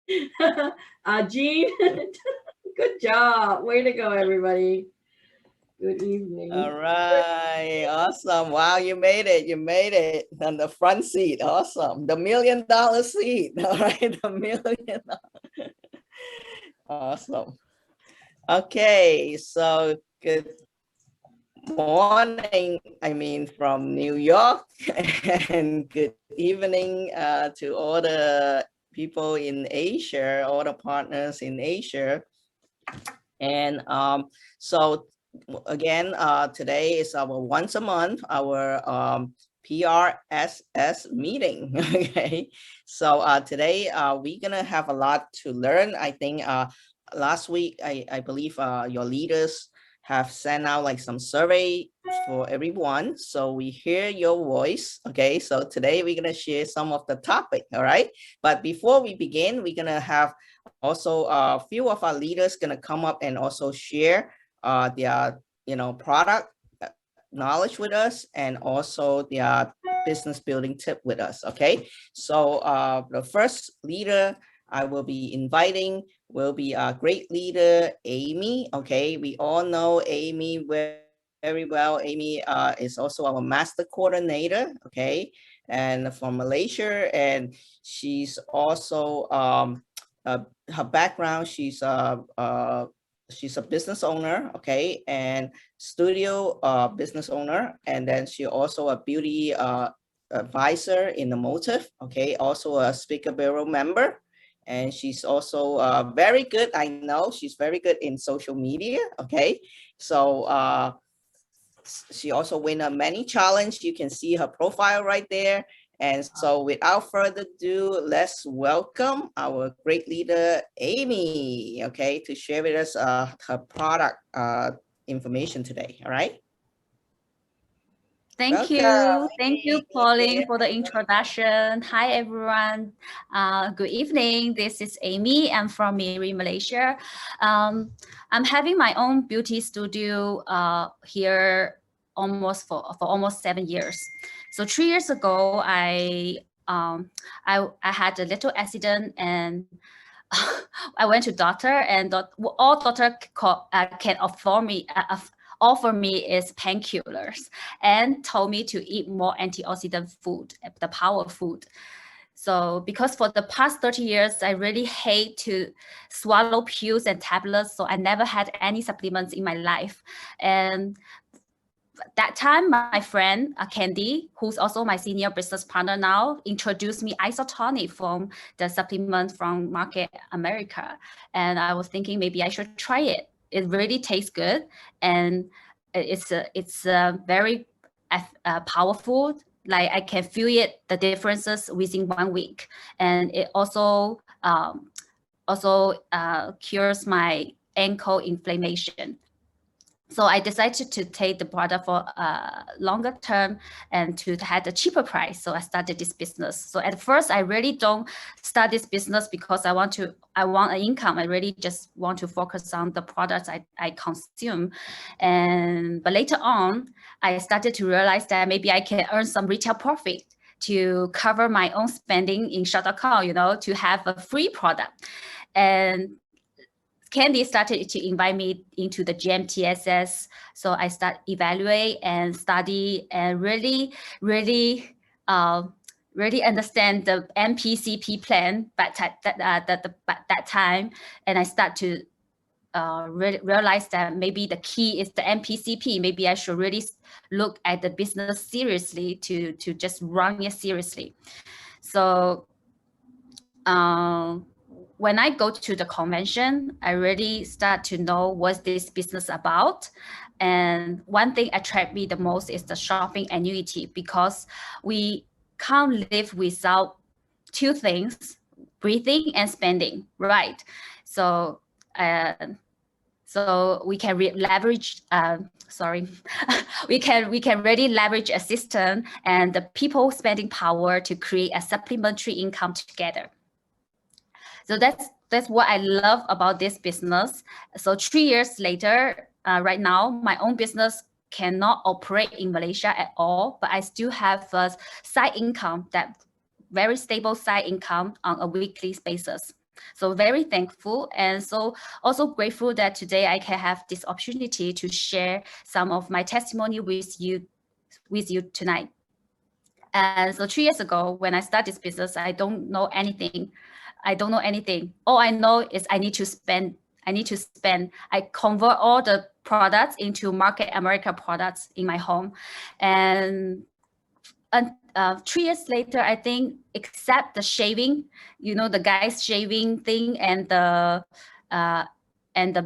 Jean, good job. Way to go, everybody. Good evening. All right, awesome. Wow, you made it. You made it on the front seat. Awesome. The $1 million seat. All right, the million. Awesome. Okay, so good morning. I mean, from New York, and good evening to all the people in Asia, all the partners in Asia. And so again, today is our once a month, our PRSS meeting. Okay, so today we're gonna have a lot to learn. I think last week, I believe your leaders have sent out like some survey for everyone, so we hear your voice. Okay, so today we're gonna share some of the topic. All right, but before we begin, we're gonna have also a few of our leaders gonna come up and also share their product knowledge with us, and also their business building tip with us. Okay, so the first leader I will be inviting will be our great leader Amy. Okay, we all know Amy very well. Amy is also our master coordinator. Okay, and from Malaysia, and she's also her background, she's a business owner. Okay, and studio business owner, and then she also a beauty advisor in the Motive. Okay, also a Speaker Bureau member, and she's also very good. I know she's very good in social media. Okay, so she also win a many challenge. You can see her profile right there. And so without further ado, let's welcome our great leader, Amy, okay, to share with us her product information today. All right. Thank you. Welcome, Thank you, Amy. Pauline, for the introduction. Hi, everyone. Good evening. This is Amy. I'm from Miri, Malaysia. I'm having my own beauty studio here for almost 7 years. So 3 years ago, I had a little accident, and I went to doctor, and all doctor can offer me is painkillers, and told me to eat more antioxidant food, the power food. So because for the past 30 years, I really hate to swallow pills and tablets. So I never had any supplements in my life. And that time, my friend Candy, who's also my senior business partner now, introduced me Isotonic from the supplement from Market America. And I was thinking maybe I should try it. It really tastes good, and it's very powerful. Like I can feel it, the differences within 1 week, and it also cures my ankle inflammation. So I decided to take the product for a longer term and to have a cheaper price. So I started this business. So at first, I really don't start this business because I want an income. I really just want to focus on the products I consume. But later on, I started to realize that maybe I can earn some retail profit to cover my own spending in Shop.com, to have a free product. And Candy started to invite me into the GMTSS. So I start evaluate and study and really understand the MPCP plan that time. And I start to realize that maybe the key is the MPCP. Maybe I should really look at the business seriously to just run it seriously. So when I go to the convention, I really start to know what's this business about. And one thing attract me the most is the shopping annuity, because we can't live without two things: breathing and spending, right? So we can leverage. We can really leverage a system and the people spending power to create a supplementary income together. So that's what I love about this business. So 3 years later, right now, my own business cannot operate in Malaysia at all, but I still have a side income, that very stable side income on a weekly basis. So very thankful, and so also grateful that today I can have this opportunity to share some of my testimony with you tonight. And so 3 years ago, when I started this business, I don't know anything. All I know is I need to spend. I convert all the products into Market America products in my home. And 3 years later, I think, except the shaving, the guys shaving thing and the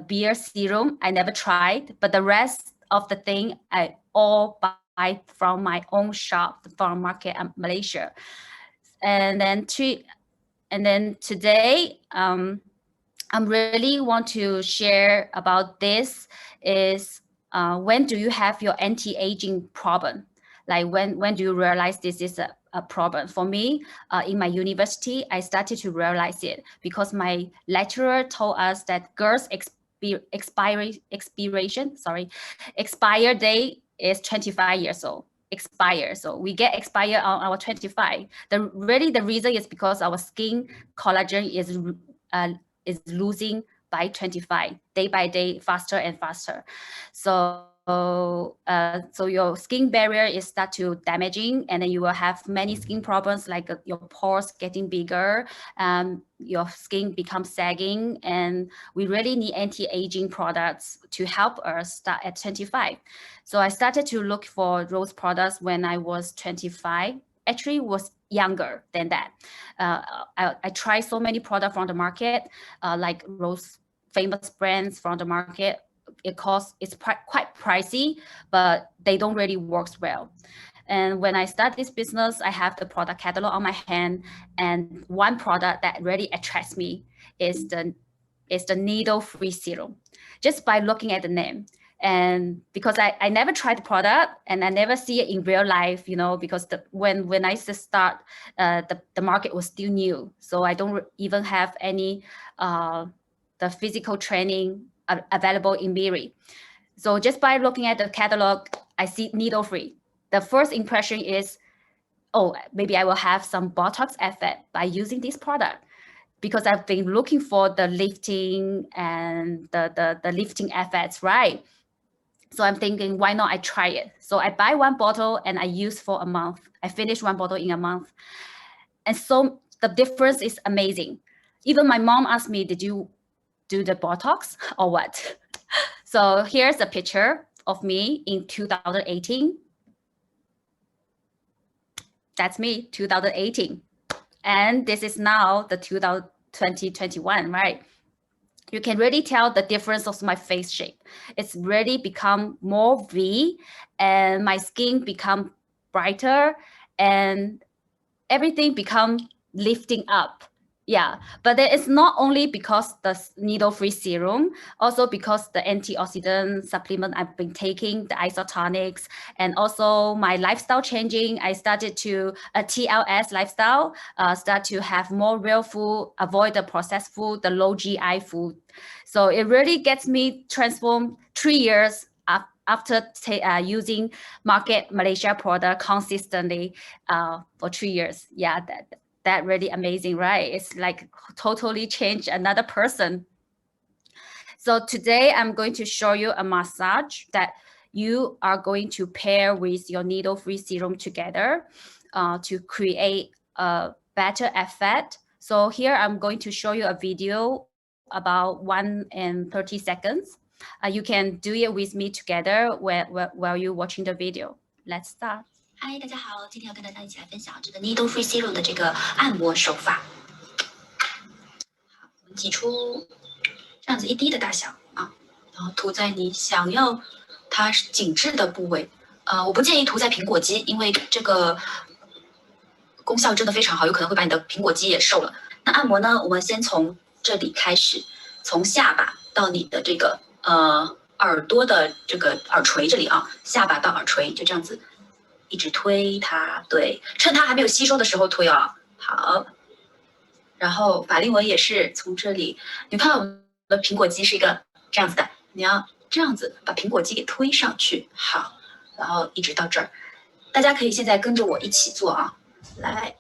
beer serum, I never tried. But the rest of the thing, I all buy from my own shop from Market Malaysia. And then today, I'm really want to share about this is when do you have your anti-aging problem? Like when do you realize this is a problem? For me, in my university, I started to realize it because my lecturer told us that girls' expire date is 25 years old. So we get expire on our 25. The reason is because our skin collagen is losing by 25, day by day, faster and faster. So your skin barrier is start to damaging, and then you will have many skin problems like your pores getting bigger, your skin becomes sagging, and we really need anti-aging products to help us start at 25. So I started to look for those products when I was 25. Actually was younger than that. I tried so many products from the market, like those famous brands from the market. It's quite pricey, but they don't really work well. And when I start this business, I have the product catalog on my hand, and one product that really attracts me is the needle-free serum, just by looking at the name. And because I never tried the product and I never see it in real life, because when I start, the market was still new. So I don't even have any the physical training available in Miri. So just by looking at the catalog, I see needle-free. The first impression is, oh, maybe I will have some Botox effect by using this product, because I've been looking for the lifting and the lifting effects, right? So I'm thinking, why not I try it? So I buy one bottle and I use for a month. I finish one bottle in a month. And so the difference is amazing. Even my mom asked me, did you do the Botox or what? So here's a picture of me in 2018. That's me, 2018. And this is now the 2021, right? You can really tell the difference of my face shape. It's really become more V, and my skin become brighter, and everything become lifting up. Yeah, but it's not only because the needle-free serum, also because the antioxidant supplement I've been taking, the isotonics, and also my lifestyle changing. I started to a TLS lifestyle, start to have more real food, avoid the processed food, the low GI food. So it really gets me transformed 3 years after using Market Malaysia product consistently for 3 years. Yeah, that really amazing, right? It's like totally changed another person. So today I'm going to show you a massage that you are going to pair with your needle-free serum together to create a better effect. So here I'm going to show you a video about 1 and 30 seconds. You can do it with me together while you're watching the video. Let's start. 嗨，大家好，今天要跟大家一起来分享这个 Needle Free Serum 的这个按摩手法。好，我们挤出这样子1滴的大小啊，然后涂在你想要它紧致的部位。我不建议涂在苹果肌，因为这个功效真的非常好，有可能会把你的苹果肌也瘦了。那按摩呢，我们先从这里开始，从下巴到你的这个耳朵的这个耳垂这里啊，下巴到耳垂就这样子。 一直推它，对，趁它还没有吸收的时候推啊。好，然后法令纹也是从这里，你看我们的苹果肌是一个这样子的，你要这样子把苹果肌给推上去。好，然后一直到这儿，大家可以现在跟着我一起做啊，来，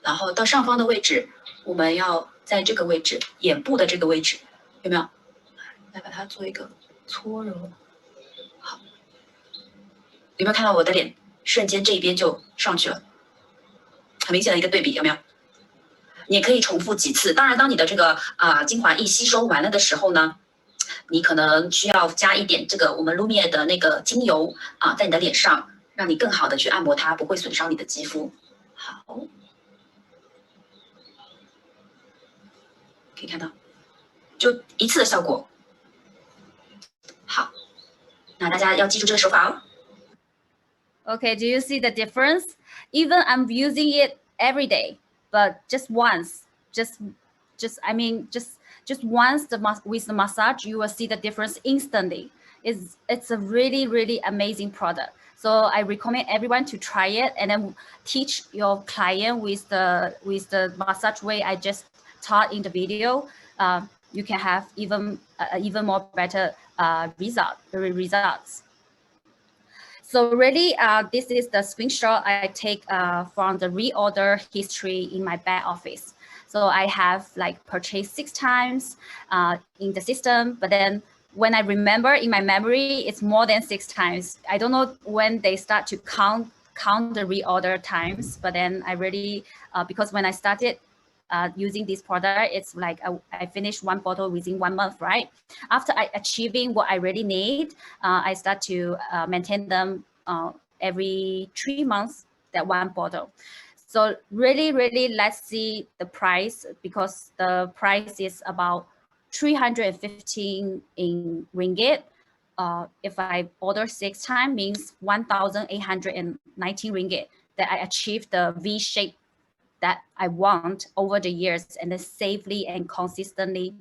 然后到上方的位置，我们要在这个位置，眼部的这个位置，有没有？来把它做一个搓揉。好，有没有看到我的脸瞬间这一边就上去了？很明显的一个对比，有没有？你也可以重复几次。当然，当你的这个精华液吸收完了的时候呢，你可能需要加一点这个我们 Lumia 的那个精油在你的脸上，让你更好的去按摩它，不会损伤你的肌肤。好，可以看到，就一次的效果。好，那大家要记住这个手法哦。Okay, do you see the difference? Even I'm using it every day, but just once, just once with the massage, you will see the difference instantly. It's a really amazing product. So I recommend everyone to try it and then teach your client with the massage way I just taught in the video. You can have even more better results. So really, this is the screenshot I take from the reorder history in my back office. So I have like purchased 6 times in the system, but then when I remember in my memory, it's more than 6 times. I don't know when they start to count the reorder times, but then I really, because when I started using this product, it's like I finished 1 bottle within 1 month, right? After achieving what I really need, I start to maintain them every 3 months, that 1 bottle. So really, let's see the price, because the price is about 315 in ringgit. If I order 6 times, means 1,819 ringgit that I achieved the V shape that I want over the years, and then safely and consistently.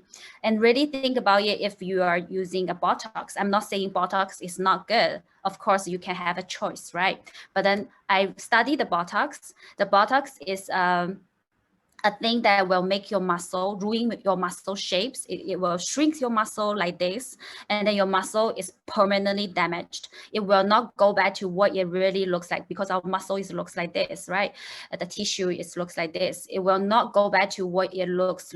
And really think about it if you are using a Botox. I'm not saying Botox is not good. Of course, you can have a choice, right? But then I studied the Botox. The Botox is a thing that will make your muscle, ruin your muscle shapes. It will shrink your muscle like this, and then your muscle is permanently damaged. It will not go back to what it really looks like, because our muscle looks like this, right? The tissue looks like this. It will not go back to what it looks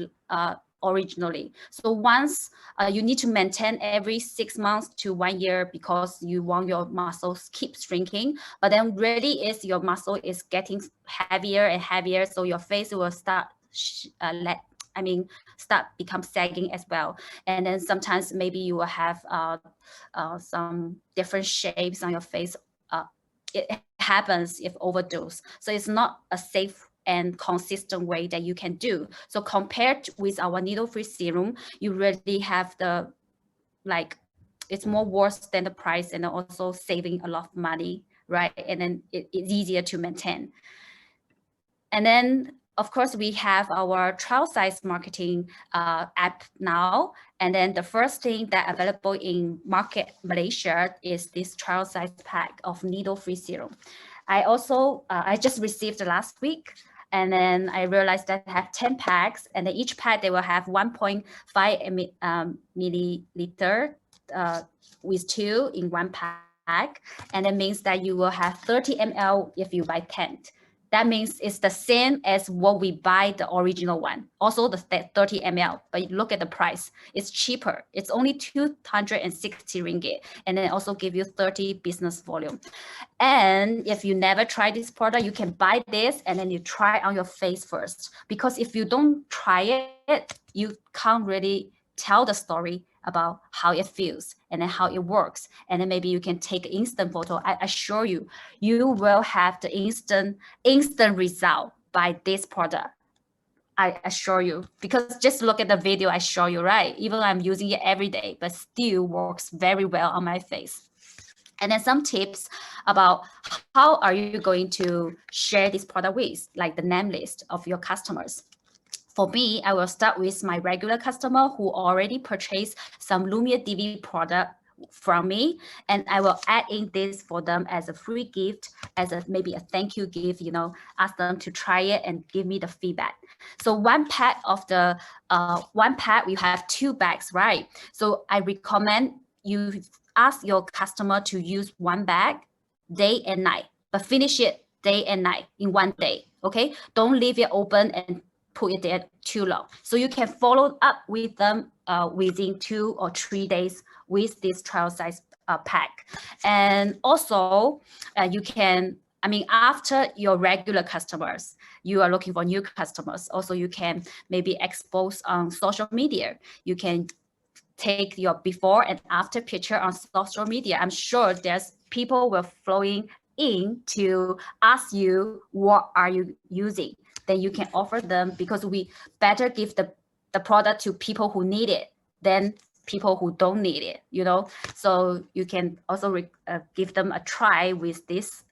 originally. So once you need to maintain every 6 months to 1 year, because you want your muscles keep shrinking, but then really is your muscle is getting heavier and heavier, so your face will start start become sagging as well. And then sometimes maybe you will have some different shapes on your face. It happens if overdose. So it's not a safe and consistent way that you can do. So compared with our needle-free serum, you really have the, it's more worth than the price, and also saving a lot of money, right? And then it's easier to maintain. And then, of course, we have our trial size marketing app now. And then the first thing that available in market Malaysia is this trial size pack of needle-free serum. I also, I just received last week. And then I realized that I have 10 packs, and then each pack, they will have 1.5 milliliter with 2 in 1 pack. And it means that you will have 30 ml if you buy 10. That means it's the same as what we buy the original one. Also the 30 ml, but look at the price. It's cheaper. It's only 260 ringgit, and then also give you 30 business volume. And if you never try this product, you can buy this and then you try on your face first. Because if you don't try it, you can't really tell the story about how it feels and then how it works. And then maybe you can take an instant photo. I assure you, you will have the instant result by this product. I assure you, because just look at the video I show you, right? Even I'm using it every day, but still works very well on my face. And then some tips about how are you going to share this product with, like the name list of your customers. For me, I will start with my regular customer who already purchased some Lumia DV product from me, and I will add in this for them as a free gift, as maybe a thank you gift, ask them to try it and give me the feedback. So one pack of the we have 2 bags, right? So I recommend you ask your customer to use 1 bag day and night, but finish it day and night in 1 day. Okay, don't leave it open and put it there too long. So you can follow up with them within 2 or 3 days with this trial size pack. And also you can, I mean, after your regular customers, you are looking for new customers. Also, you can maybe expose on social media. You can take your before and after picture on social media. I'm sure there's people will flowing in to ask you, what are you using? Then you can offer them, because we better give the product to people who need it than people who don't need it, you know. So you can also give them a try with this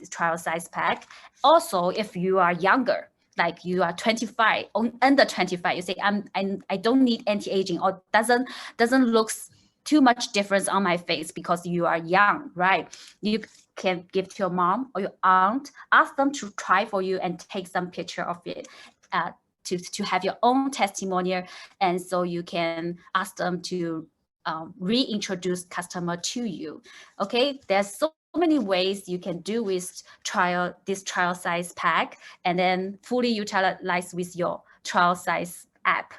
trial size pack. Also, if you are younger, like you are 25, under 25, you say I don't need anti-aging, or doesn't look too much difference on my face because you are young, right? You can give to your mom or your aunt, ask them to try for you and take some picture of it to have your own testimonial. And so you can ask them to reintroduce customer to you. Okay, there's so many ways you can do with this trial size pack, and then fully utilize with your trial size app,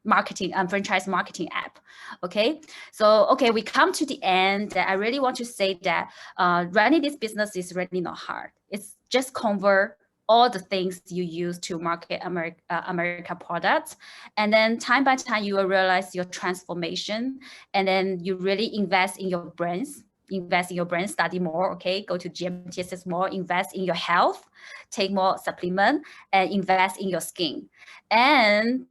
marketing and franchise marketing app. Okay, so okay, we come to the end. I really want to say that running this business is really not hard. It's just convert all the things you use to market America products. And then time by time, you will realize your transformation. And then you really invest in your brands, study more, okay? Go to GMTSS more, invest in your health, take more supplement, and invest in your skin. And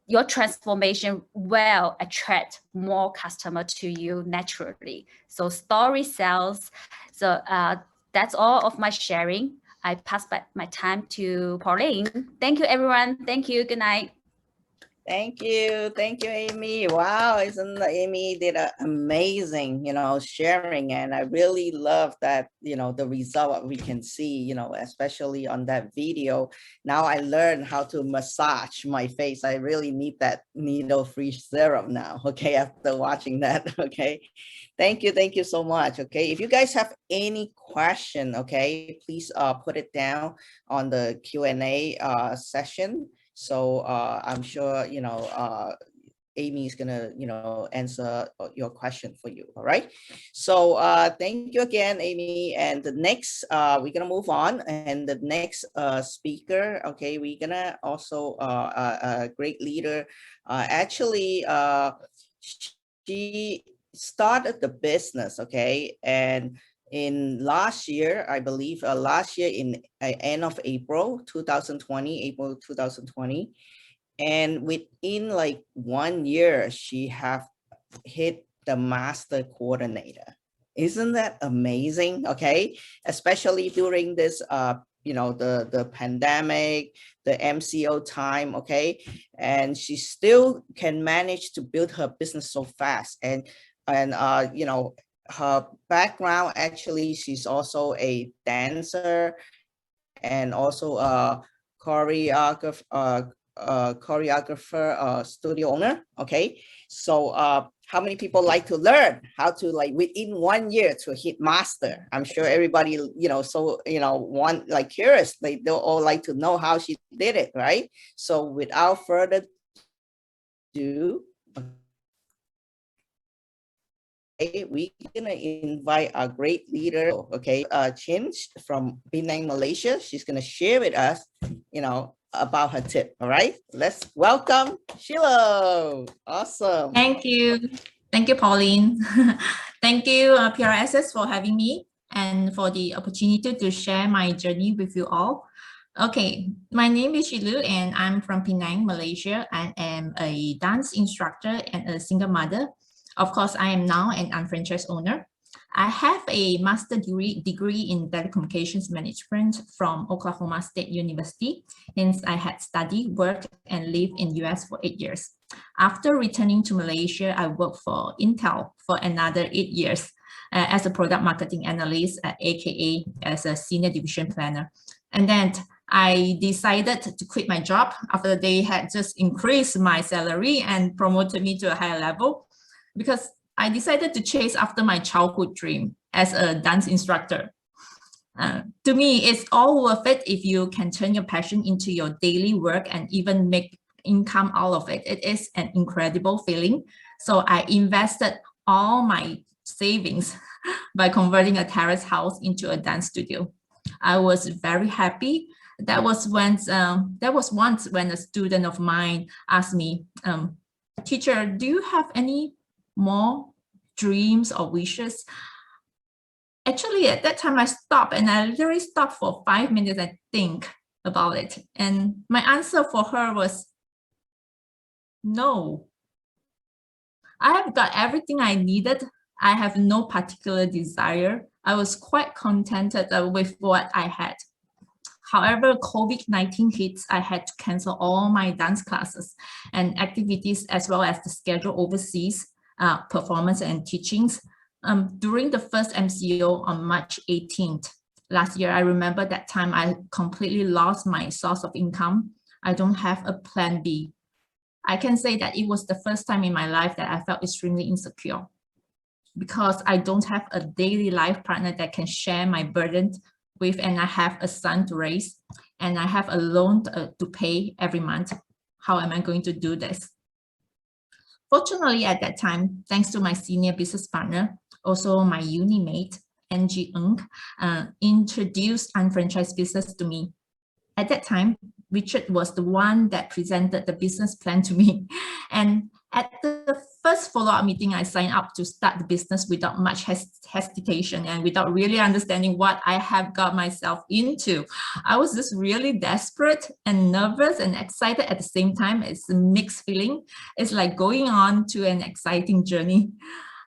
your transformation will attract more customer to you naturally. So story sells. So that's all of my sharing. I pass back my time to Pauline. Thank you, everyone. Thank you. Good night. Thank you, Amy. Wow, isn't Amy did an amazing, sharing, and I really love that, the result we can see, especially on that video. Now I learned how to massage my face. I really need that needle-free serum now. Okay, after watching that. Okay, thank you so much. Okay, if you guys have any question, okay, please put it down on the Q&A session. So I'm sure, Amy is gonna, answer your question for you. All right. So thank you again, Amy. And the next, we're gonna move on. And the next speaker, okay, we're gonna also a great leader. Actually, she started the business, okay, and in last year, I believe last year in end of April 2020, and within like 1 year, she have hit the master coordinator. Isn't that amazing? Okay, especially during this the pandemic, the MCO time, okay, and she still can manage to build her business so fast. And her background, actually, she's also a dancer and also a choreographer, studio owner. Okay, so how many people like to learn how to, like, within 1 year to hit master? I'm sure everybody, want, like, curious. They all like to know how she did it, right? So without further ado, we're gonna invite our great leader, okay, Chin from Penang, Malaysia. She's gonna share with us, about her tip. All right, let's welcome Sheila. Awesome. Thank you, Pauline. Thank you, PRSS, for having me and for the opportunity to share my journey with you all. Okay, my name is Shilu and I'm from Penang, Malaysia. I am a dance instructor and a single mother. Of course, I am now an unfranchised owner. I have a master's degree in telecommunications management from Oklahoma State University. Hence, I had studied, worked, and lived in US for 8 years. After returning to Malaysia, I worked for Intel for another 8 years as a product marketing analyst, aka as a senior division planner. And then I decided to quit my job after they had just increased my salary and promoted me to a higher level, because I decided to chase after my childhood dream as a dance instructor. To me, it's all worth it if you can turn your passion into your daily work and even make income out of it. It is an incredible feeling. So I invested all my savings by converting a terrace house into a dance studio. I was very happy. That was once when a student of mine asked me, teacher, do you have any more dreams or wishes? Actually, at that time, I stopped and I literally stopped for 5 minutes and think about it. And my answer for her was, no. I have got everything I needed. I have no particular desire. I was quite contented with what I had. However, COVID-19 hits, I had to cancel all my dance classes and activities, as well as the schedule overseas, performance and teachings. During the first MCO on March 18th last year, I remember that time I completely lost my source of income. I don't have a plan B. I can say that it was the first time in my life that I felt extremely insecure because I don't have a daily life partner that can share my burden with, and I have a son to raise, and I have a loan to pay every month. How am I going to do this? Fortunately, at that time, thanks to my senior business partner, also my uni mate, Angie Ng, introduced unfranchised business to me. At that time, Richard was the one that presented the business plan to me. And at the first follow-up meeting, I signed up to start the business without much hesitation and without really understanding what I have got myself into. I was just really desperate and nervous and excited at the same time. It's a mixed feeling. It's like going on to an exciting journey.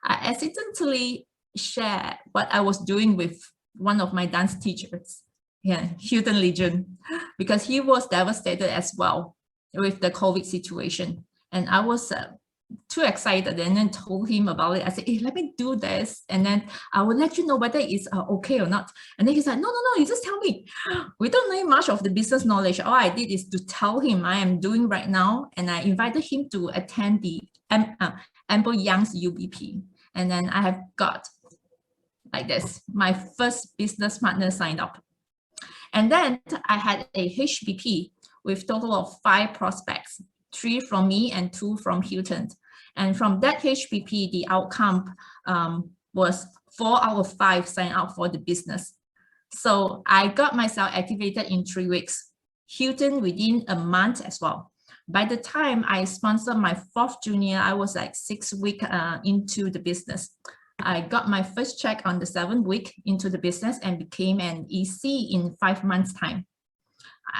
I accidentally shared what I was doing with one of my dance teachers, Hilton Legion, because he was devastated as well with the COVID situation. And I was too excited and then told him about it. I said, hey, let me do this. And then I will let you know whether it's okay or not. And then he said, no, you just tell me. We don't know much of the business knowledge. All I did is to tell him I am doing right now. And I invited him to attend the Ample Young's UBP. And then I have got like this, my first business partner signed up. And then I had a HBP with total of 5 prospects, 3 from me and 2 from Hilton. And from that HBP, the outcome was 4 out of 5 signed up for the business. So I got myself activated in 3 weeks, Hilton within a month as well. By the time I sponsored my 4th junior, I was like 6 weeks into the business. I got my first check on the 7th week into the business and became an EC in 5 months' time.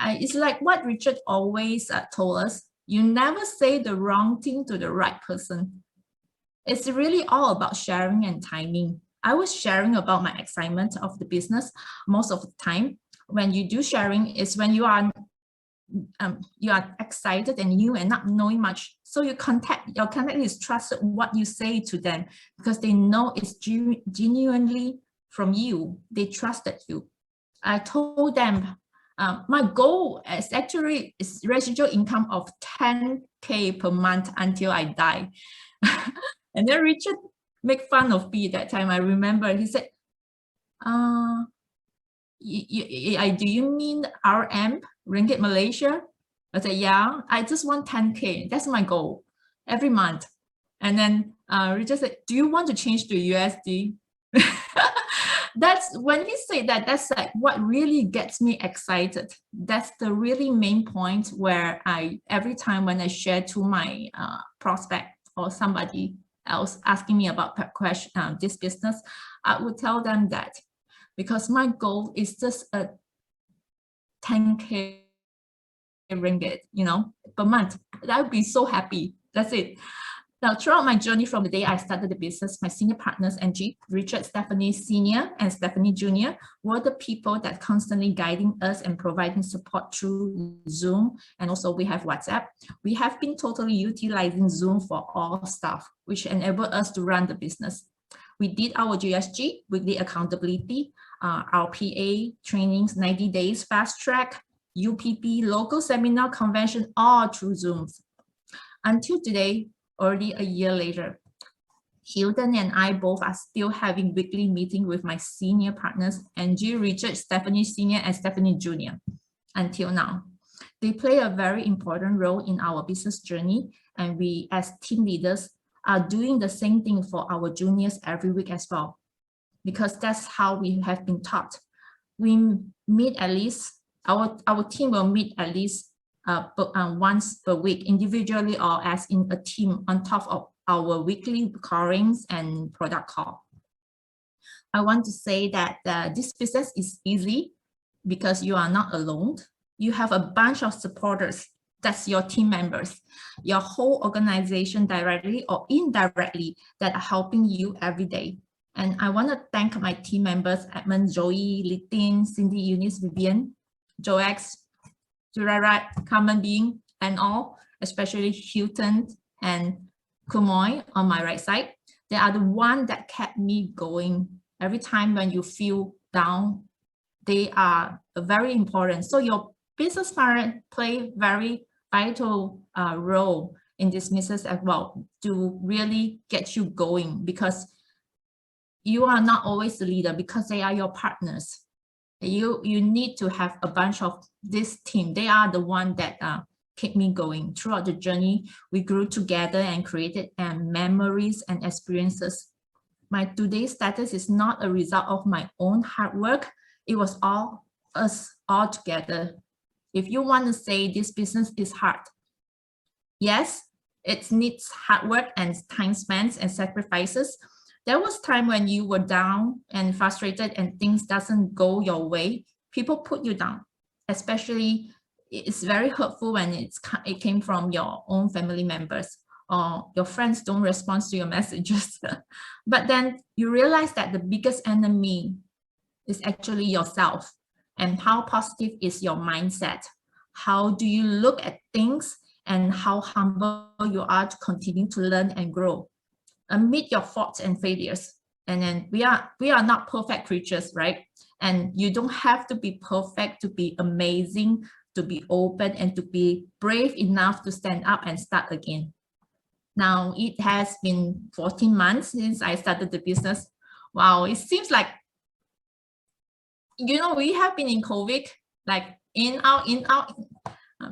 It's like what Richard always told us, you never say the wrong thing to the right person. It's really all about sharing and timing. I was sharing about my excitement of the business most of the time. When you do sharing is when you are excited and new and not knowing much. So your contact is trusted what you say to them because they know it's genuinely from you. They trusted you. I told them my goal is actually residual income of 10K per month until I die. And then Richard made fun of me that time. I remember he said, do you mean RM, Ringgit Malaysia? I said, yeah, I just want 10K. That's my goal every month. And then Richard said, do you want to change to USD? That's when he said that, that's like what really gets me excited. That's the really main point where every time when I share to my prospect or somebody else asking me about this business, I would tell them that because my goal is just a 10K ringgit, per month. I would be so happy. That's it. Now, throughout my journey from the day I started the business, my senior partners, Angie, Richard, Stephanie Senior, and Stephanie Junior, were the people that constantly guiding us and providing support through Zoom. And also we have WhatsApp. We have been totally utilizing Zoom for all staff, which enabled us to run the business. We did our GSG, weekly accountability, our PA trainings, 90 days, fast track, UPP, local seminar, convention, all through Zooms. Until today, already a year later, Hilton and I both are still having weekly meeting with my senior partners, Angie, Richard, Stephanie Senior, and Stephanie Junior, until now. They play a very important role in our business journey, and we as team leaders are doing the same thing for our juniors every week as well, because that's how we have been taught. We meet at least, our team will meet at least once per week, individually or as in a team, on top of our weekly callings and product call. I want to say that this business is easy because you are not alone. You have a bunch of supporters. That's your team members, your whole organization directly or indirectly that are helping you every day. And I want to thank my team members, Edmund, Joey, Litin, Cindy, Eunice, Vivian, Joex, Jurarat, Carmen Being, and all, especially Hilton and Kumoy on my right side. They are the one that kept me going. Every time when you feel down, they are very important. So your business partner play very vital role in this business as well to really get you going, because you are not always the leader, because they are your partners. You need to have a bunch of this team. They are the one that keep me going throughout the journey. We grew together and created memories and experiences. My today's status is not a result of my own hard work. It was all us all together. If you want to say this business is hard, yes, it needs hard work and time spent and sacrifices. There was time when you were down and frustrated and things doesn't go your way. People put you down, especially it's very hurtful when it came from your own family members or your friends don't respond to your messages. But then you realize that the biggest enemy is actually yourself. And how positive is your mindset? How do you look at things and how humble you are to continue to learn and grow amid your faults and failures? And then we are not perfect creatures, right? And you don't have to be perfect to be amazing, to be open, and to be brave enough to stand up and start again. Now, it has been 14 months since I started the business. Wow, it seems like, you know, we have been in COVID, like in, out.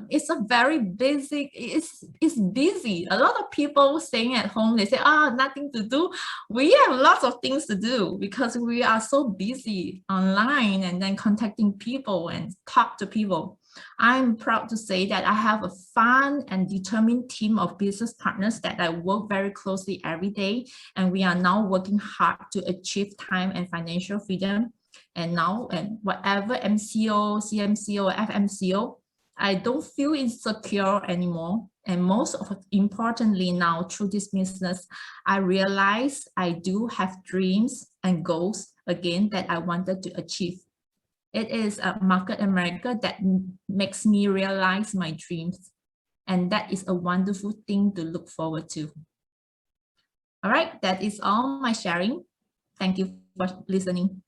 It's a very busy, it's busy. A lot of people staying at home, they say, nothing to do. We have lots of things to do because we are so busy online and then contacting people and talk to people. I'm proud to say that I have a fun and determined team of business partners that I work very closely every day. And we are now working hard to achieve time and financial freedom. And now, and whatever MCO, CMCO, FMCO, I don't feel insecure anymore. And most importantly now, through this business, I realize I do have dreams and goals again that I wanted to achieve. It is a Market America that makes me realize my dreams. And that is a wonderful thing to look forward to. All right, that is all my sharing. Thank you for listening.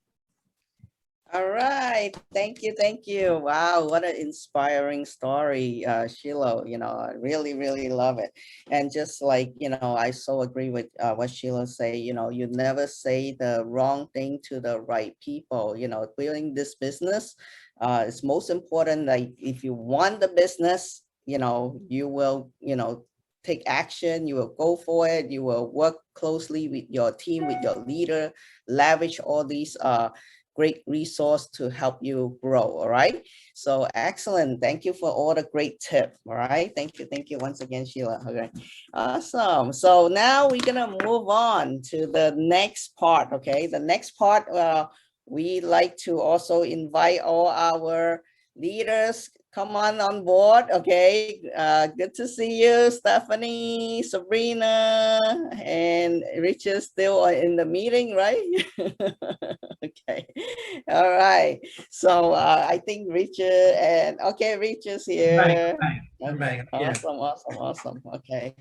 All right, thank you, thank you. Wow, what an inspiring story, Sheila. You know, I really, really love it. And just like, you know, I so agree with what Sheila say. You know, you never say the wrong thing to the right people. You know, building this business is most important. Like if you want the business, you know, you will, you know, take action, you will go for it, you will work closely with your team, with your leader, leverage all these great resource to help you grow. All right, so excellent. Thank you for all the great tips. All right, thank you once again, Sheila. Okay, awesome. So now we're gonna move on to the next part. Okay, the next part, we like to also invite all our leaders come on board. Okay, good to see you, Stephanie, Sabrina, and Richard still in the meeting, right? Okay, all right. So I think Richard and Richard's here. I'm back. Yeah. Awesome. Okay,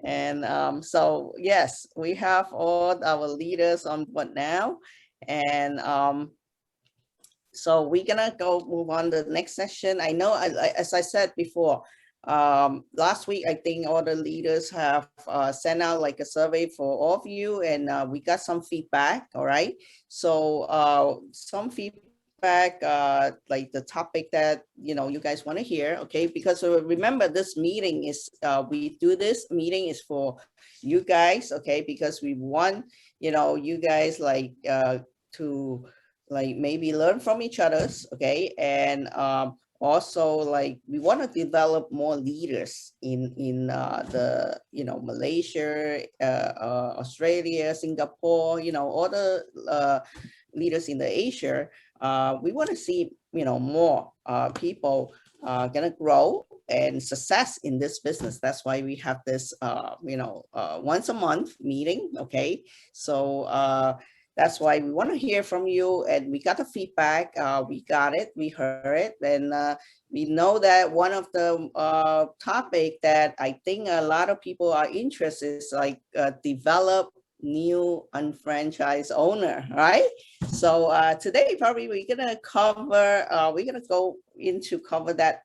and so yes, we have all our leaders on board now, and so we're gonna move on to the next session. I know, as I said before, Last week, I think all the leaders have sent out like a survey for all of you, and we got some feedback. All right. So some feedback, like the topic that you guys want to hear. Okay, because remember, this meeting is we do this meeting is for you guys. Okay, because we want you guys like to like maybe learn from each other's. Okay, and also like we want to develop more leaders in the Malaysia, Australia, Singapore, all the leaders in the Asia. We want to see more people gonna grow and success in this business. That's why we have this once a month meeting. Okay, so that's why we want to hear from you, and we got the feedback. We got it, we heard it, and we know that one of the topic that I think a lot of people are interested is like develop new unfranchised owner, right? So today probably we're gonna cover, we're gonna go into cover that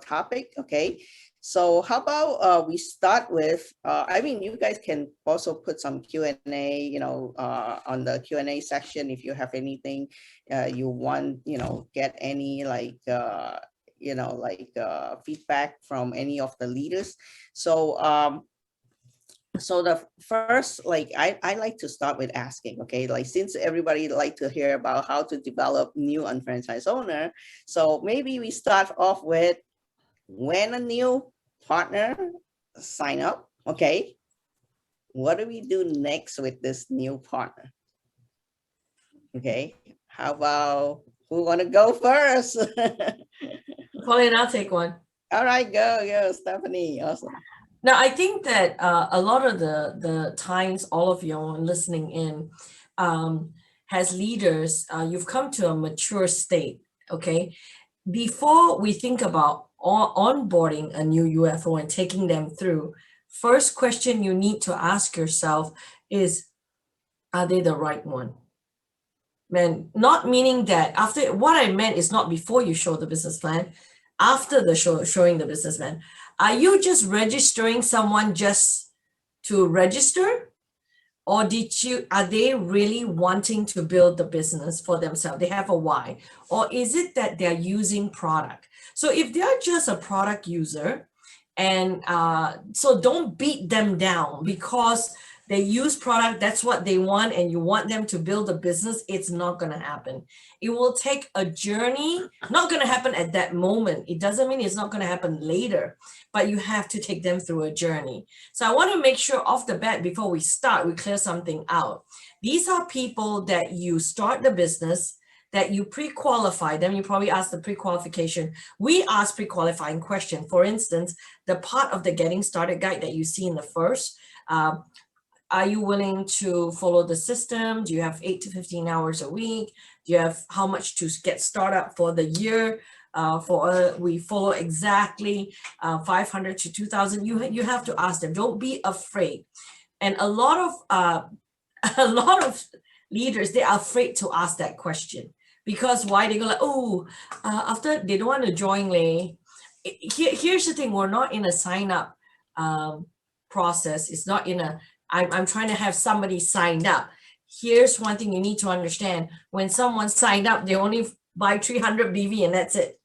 topic. Okay. So how about we start with, I mean, you guys can also put some Q&A, on the Q&A section if you have anything you want, get any like, feedback from any of the leaders. So, so the first, like, I like to start with asking, okay, like since everybody like to hear about how to develop new unfranchised owner, so maybe we start off with when a new partner sign up, okay, what do we do next with this new partner? Okay, how about who want to go first? Pauline, I'll take one. All right, go, Stephanie. Awesome. Now, I think that a lot of the times, all of you listening in, as leaders, you've come to a mature state, okay? Before we think about onboarding a new UFO and taking them through, first question you need to ask yourself is, are they the right one? Man, not meaning that after, what I meant is not before you show the business plan, after the showing the business plan. Are you just registering someone just to register? Or are they really wanting to build the business for themselves? They have a why. Or is it that they're using product? So if they're just a product user, and so don't beat them down because they use product, that's what they want, and you want them to build a business, it's not going to happen. It will take a journey, not going to happen at that moment. It doesn't mean it's not going to happen later, but you have to take them through a journey. So I want to make sure off the bat, before we start, we clear something out. These are people that you start the business, that you pre-qualify them. You probably ask the pre-qualification. We ask pre-qualifying question. For instance, the part of the getting started guide that you see in the first, are you willing to follow the system? Do you have 8 to 15 hours a week? Do you have how much to get started for the year? We follow exactly 500 to 2,000. You have to ask them. Don't be afraid. And a lot of leaders, they are afraid to ask that question because why? They go like, oh, after they don't want to join. Here's the thing: we're not in a sign up process. It's not in a. I'm trying to have somebody signed up. Here's one thing you need to understand. When someone signed up, they only buy 300 BV and that's it.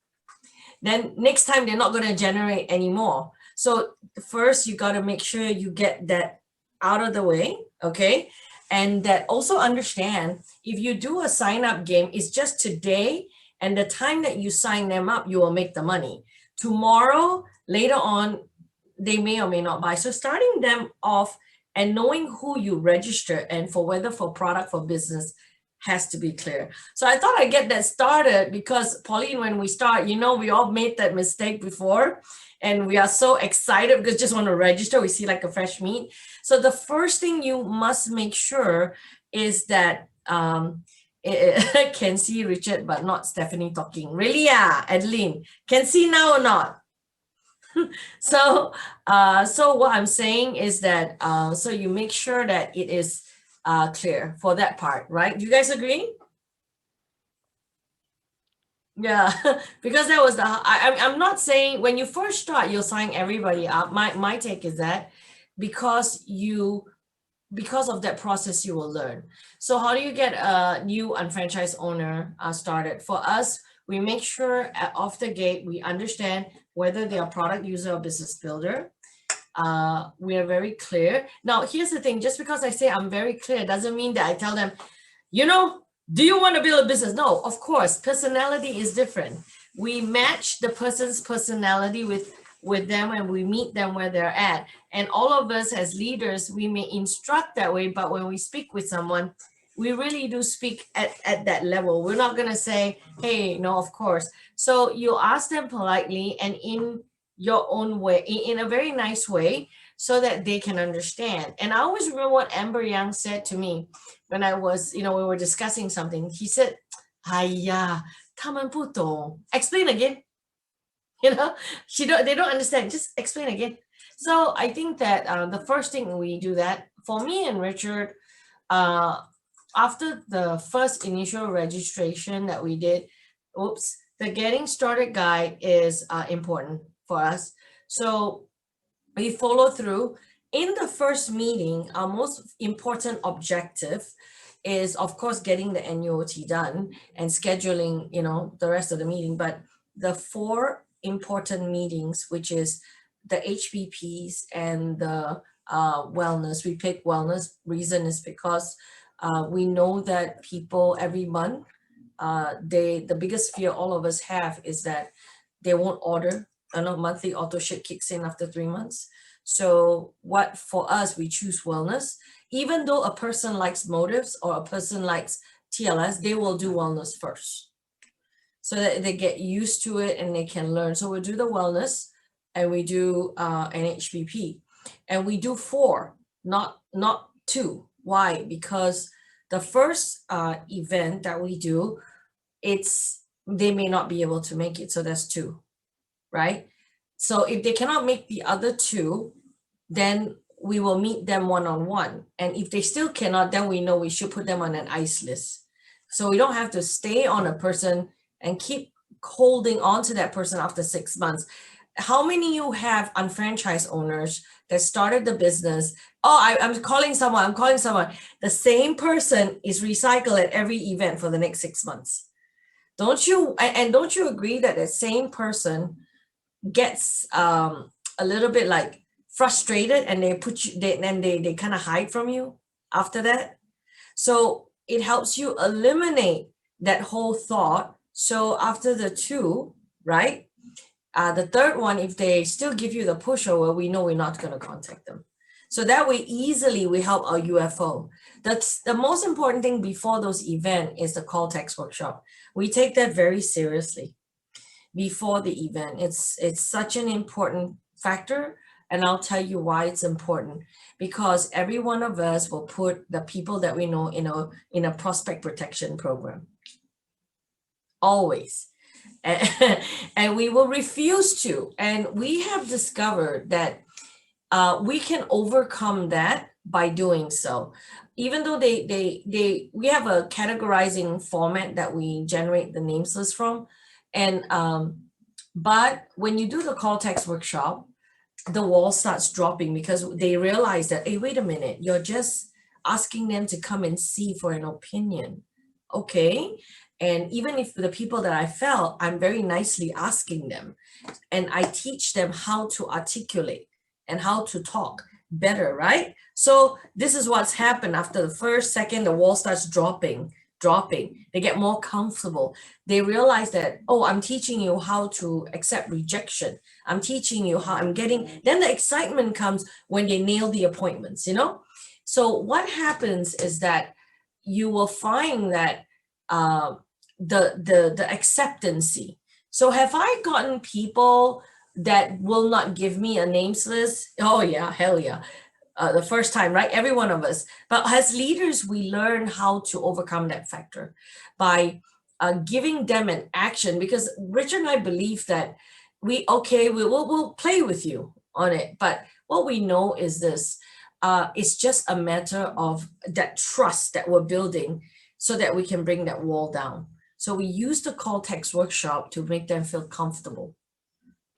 Then next time they're not going to generate anymore. So first you got to make sure you get that out of the way, okay? And that also understand if you do a sign up game, it's just today and the time that you sign them up, you will make the money. Tomorrow, later on, they may or may not buy. So starting them off and knowing who you register and for whether for product, for business has to be clear. So I thought I'd get that started because Pauline, when we start, we all made that mistake before and we are so excited because just want to register. We see like a fresh meat. So the first thing you must make sure is that can see Richard, but not Stephanie talking. Really? Yeah, Adeline, can see now or not? So what I'm saying is that, so you make sure that it is clear for that part, right? Do you guys agree? Yeah, because that was I'm not saying when you first start, you'll sign everybody up. My take is that because of that process, you will learn. So how do you get a new unfranchised owner started? For us, we make sure off the gate, we understand whether they are product user or business builder. We are very clear. Now, here's the thing, just because I say I'm very clear doesn't mean that I tell them, do you want to build a business? No, of course, personality is different. We match the person's personality with them and we meet them where they're at. And all of us as leaders, we may instruct that way, but when we speak with someone, we really do speak at that level. We're not going to say, hey, no, of course. So you ask them politely and in your own way, in a very nice way, so that they can understand. And I always remember what Amber Young said to me when I was, we were discussing something. He said, 哎呀，他们不懂. Explain again. They don't understand. Just explain again. So I think that the first thing we do that for me and Richard, after the first initial registration that we did, the getting started guide is important for us. So we follow through. In the first meeting, our most important objective is, of course, getting the NUOT done and scheduling, the rest of the meeting. But the 4 important meetings, which is the HPPs and the wellness, we pick wellness. Reason is because we know that people every month, the biggest fear all of us have is that they won't order. Monthly auto ship kicks in after 3 months. So what for us, we choose wellness. Even though a person likes motives or a person likes TLS, they will do wellness first so that they get used to it and they can learn. So we do the wellness and we do an HPP and we do 4, not 2. Why? Because the first event that we do, they may not be able to make it. So that's 2, right? So if they cannot make the other 2, then we will meet them one-on-one. And if they still cannot, then we know we should put them on an ice list. So we don't have to stay on a person and keep holding on to that person after 6 months. How many of you have unfranchised owners that started the business? Oh, I'm calling someone. The same person is recycled at every event for the next 6 months. Don't you agree that the same person gets a little bit like frustrated and they kind of hide from you after that? So it helps you eliminate that whole thought. So after the 2, right? The third one, if they still give you the pushover, we know we're not going to contact them. So that way, easily we help our UFO. That's the most important thing before those events is the call text workshop. We take that very seriously before the event. It's such an important factor. And I'll tell you why it's important. Because every one of us will put the people that we know in a prospect protection program. Always. And we will refuse to. And we have discovered that we can overcome that by doing so. Even though we have a categorizing format that we generate the names list from. And but when you do the call text workshop, the wall starts dropping because they realize that, hey, wait a minute, you're just asking them to come and see for an opinion. Okay. And even if the people that I felt, I'm very nicely asking them and I teach them how to articulate and how to talk better, right? So this is what's happened after the first, second, the wall starts dropping. They get more comfortable. They realize that, oh, I'm teaching you how to accept rejection. I'm teaching you how I'm getting, then the excitement comes when they nail the appointments, So what happens is that you will find that the acceptancy. So have I gotten people that will not give me a names list? Oh yeah, hell yeah. The first time, right? Every one of us. But as leaders, we learn how to overcome that factor by giving them an action, because Richard and I believe that we'll play with you on it. But what we know is this, it's just a matter of that trust that we're building so that we can bring that wall down. So we use the call text workshop to make them feel comfortable.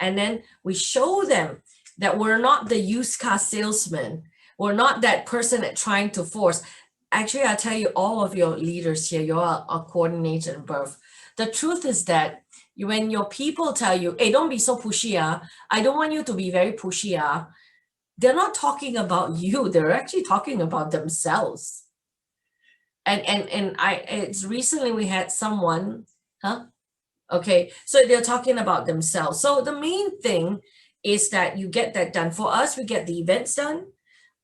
And then we show them that we're not the used car salesman. We're not that person that trying to force. Actually, I tell you, all of your leaders here, you're a coordinator in birth. The truth is that when your people tell you, hey, don't be so pushy, I don't want you to be very pushy, they're not talking about you. They're actually talking about themselves. And it's recently we had someone, okay, so they're talking about themselves. So the main thing is that you get that done. For us, we get the events done,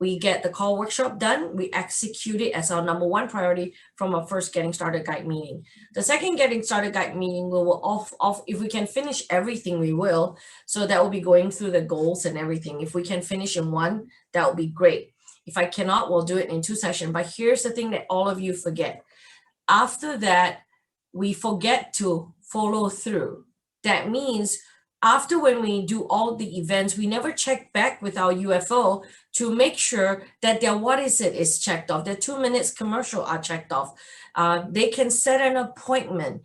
we get the call workshop done, we execute it as our number one priority from our first Getting Started Guide meeting. The second Getting Started Guide meeting, we will if we can finish everything, we will. So that will be going through the goals and everything. If we can finish in one, that will be great. If I cannot, we'll do it in 2 sessions. But here's the thing that all of you forget. After that, we forget to follow through. That means after when we do all the events, we never check back with our UFO to make sure that their what is it is checked off. Their 2 minutes commercial are checked off. They can set an appointment.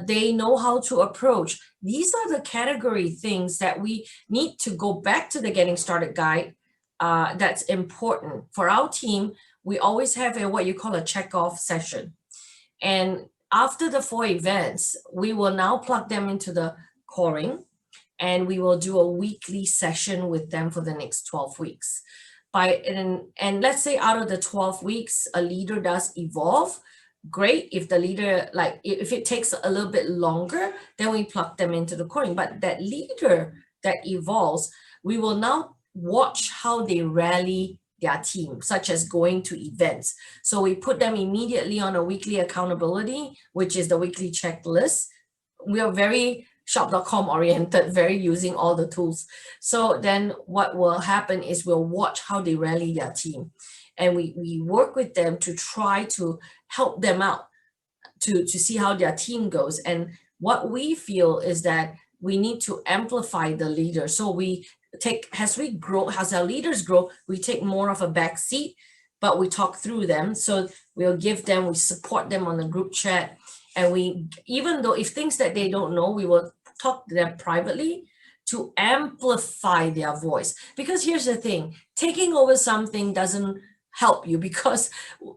They know how to approach. These are the category things that we need to go back to the Getting Started Guide. That's important. For our team, we always have what you call a check-off session. And after the 4 events, we will now plug them into the coring, and we will do a weekly session with them for the next 12 weeks. And let's say out of the 12 weeks, a leader does evolve. Great. If the leader, if it takes a little bit longer, then we plug them into the coring. But that leader that evolves, we will now watch how they rally their team, such as going to events. So we put them immediately on a weekly accountability, which is the weekly checklist. We are very shop.com oriented, very using all the tools. So then what will happen is we'll watch how they rally their team. And we work with them to try to help them out to see how their team goes. And what we feel is that we need to amplify the leader. So we take, as our leaders grow, we take more of a back seat, but we talk through them. So we support them on the group chat. And even though if things that they don't know, we will talk to them privately to amplify their voice. Because here's the thing, taking over something doesn't help you because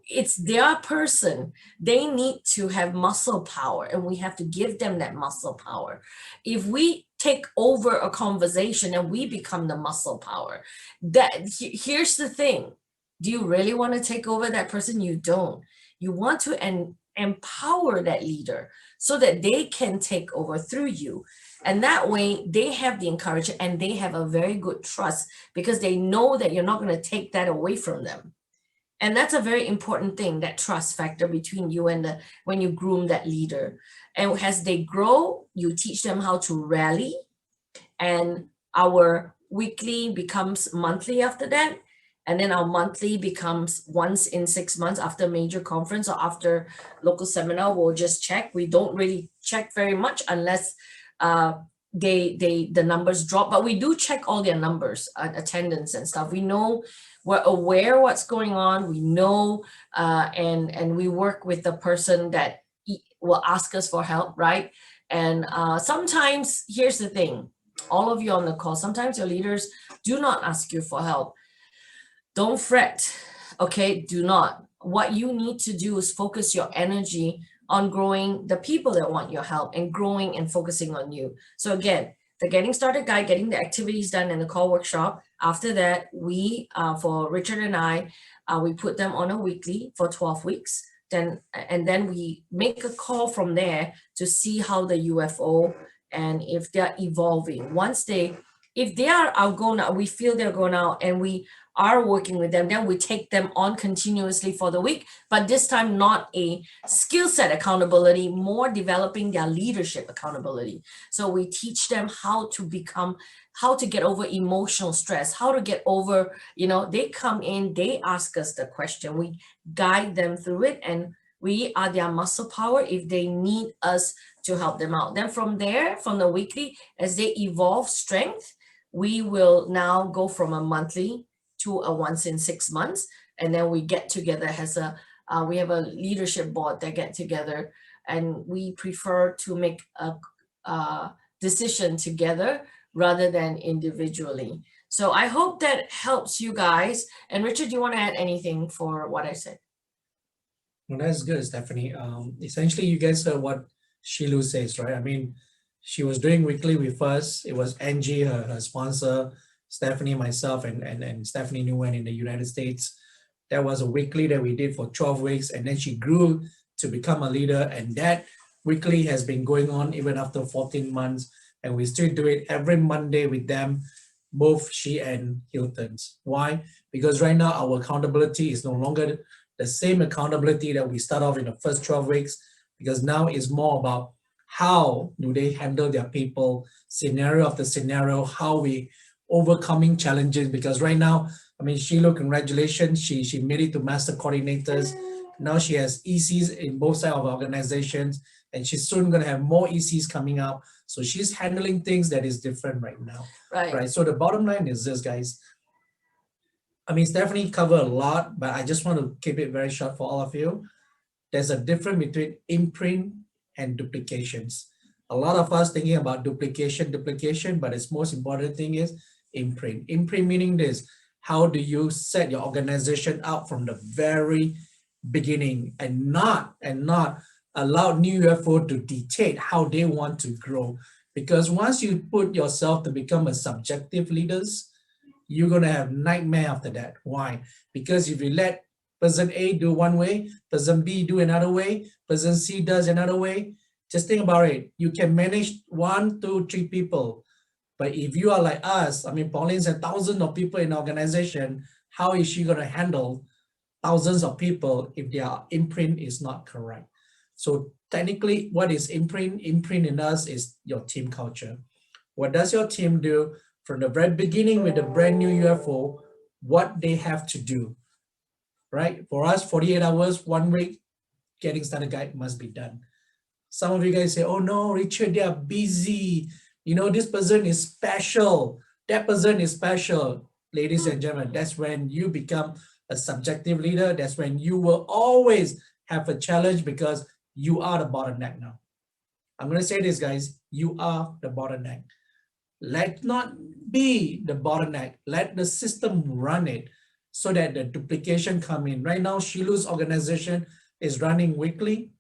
it's their person. They need to have muscle power, and we have to give them that muscle power. If we take over a conversation and we become the muscle power, here's the thing. Do you really want to take over that person? You don't. You want to empower that leader so that they can take over through you. And that way they have the encouragement and they have a very good trust because they know that you're not going to take that away from them. And that's a very important thing, that trust factor between you and when you groom that leader. And as they grow, you teach them how to rally. And our weekly becomes monthly after that. And then our monthly becomes once in 6 months after major conference or after local seminar. We'll just check. We don't really check very much unless the numbers drop, but we do check all their numbers, attendance and stuff. We know, we're aware what's going on. We know, and we work with the person that will ask us for help, right? And sometimes, here's the thing, all of you on the call, sometimes your leaders do not ask you for help. Don't fret, okay? Do not. What you need to do is focus your energy on growing the people that want your help and growing and focusing on you. So again, the Getting Started Guide, getting the activities done in the call workshop. After that, we, for Richard and I, we put them on a weekly for 12 weeks. And then we make a call from there to see how the UFO and if they're evolving. If they are going out, we feel they're going out and we are working with them, then we take them on continuously for the week, but this time not a skill set accountability, more developing their leadership accountability. So we teach them how to get over emotional stress, how to get over, they come in, they ask us the question, we guide them through it, and we are their muscle power if they need us to help them out. Then from there, from the weekly, as they evolve strength, we will now go from a monthly to a once in 6 months. And then we get together as we have a leadership board that get together and we prefer to make a decision together rather than individually. So I hope that helps you guys. And Richard, do you want to add anything for what I said? Well, that's good, Stephanie. Essentially, you guys heard what Shilu says, right? I mean, she was doing weekly with us. It was Angie, her sponsor, Stephanie, myself, and Stephanie Nguyen in the United States. That was a weekly that we did for 12 weeks, and then she grew to become a leader, and that weekly has been going on even after 14 months, and we still do it every Monday with them, both she and Hilton's. Why? Because right now our accountability is no longer the same accountability that we start off in the first 12 weeks, because now it's more about how do they handle their people, scenario after scenario, how we overcoming challenges. Because right now, I mean, Shilu, congratulations, she made it to master coordinators. Now she has ECs in both sides of organizations, and she's soon going to have more ECs coming up. So she's handling things that is different right now. Right. So the bottom line is this, guys. I mean, Stephanie covered a lot, but I just want to keep it very short for all of you. There's a difference between imprint and duplications. A lot of us thinking about duplication, but its most important thing is imprint. Imprint meaning this: how do you set your organization out from the very beginning, and not allow new UFO to dictate how they want to grow? Because once you put yourself to become a subjective leaders, you're going to have nightmare after that. Why? Because if you let person A do one way, person B do another way, person C does another way, just think about it. You can manage 1, 2, 3 people. But if you are like us, I mean, Pauline's a thousands of people in the organization, how is she going to handle thousands of people if their imprint is not correct? So technically, what is imprint? Imprint in us is your team culture. What does your team do from the very beginning with the brand new UFO, what they have to do, right? For us, 48 hours, 1 week, getting started guide must be done. Some of you guys say, oh no, Richard, they are busy. You know, this person is special. That person is special. Ladies and gentlemen, that's when you become a subjective leader. That's when you will always have a challenge, because you are the bottleneck now. I'm going to say this, guys, you are the bottleneck. Let not be the bottleneck. Let the system run it so that the duplication come in. Right now, Shilu's organization is running weekly.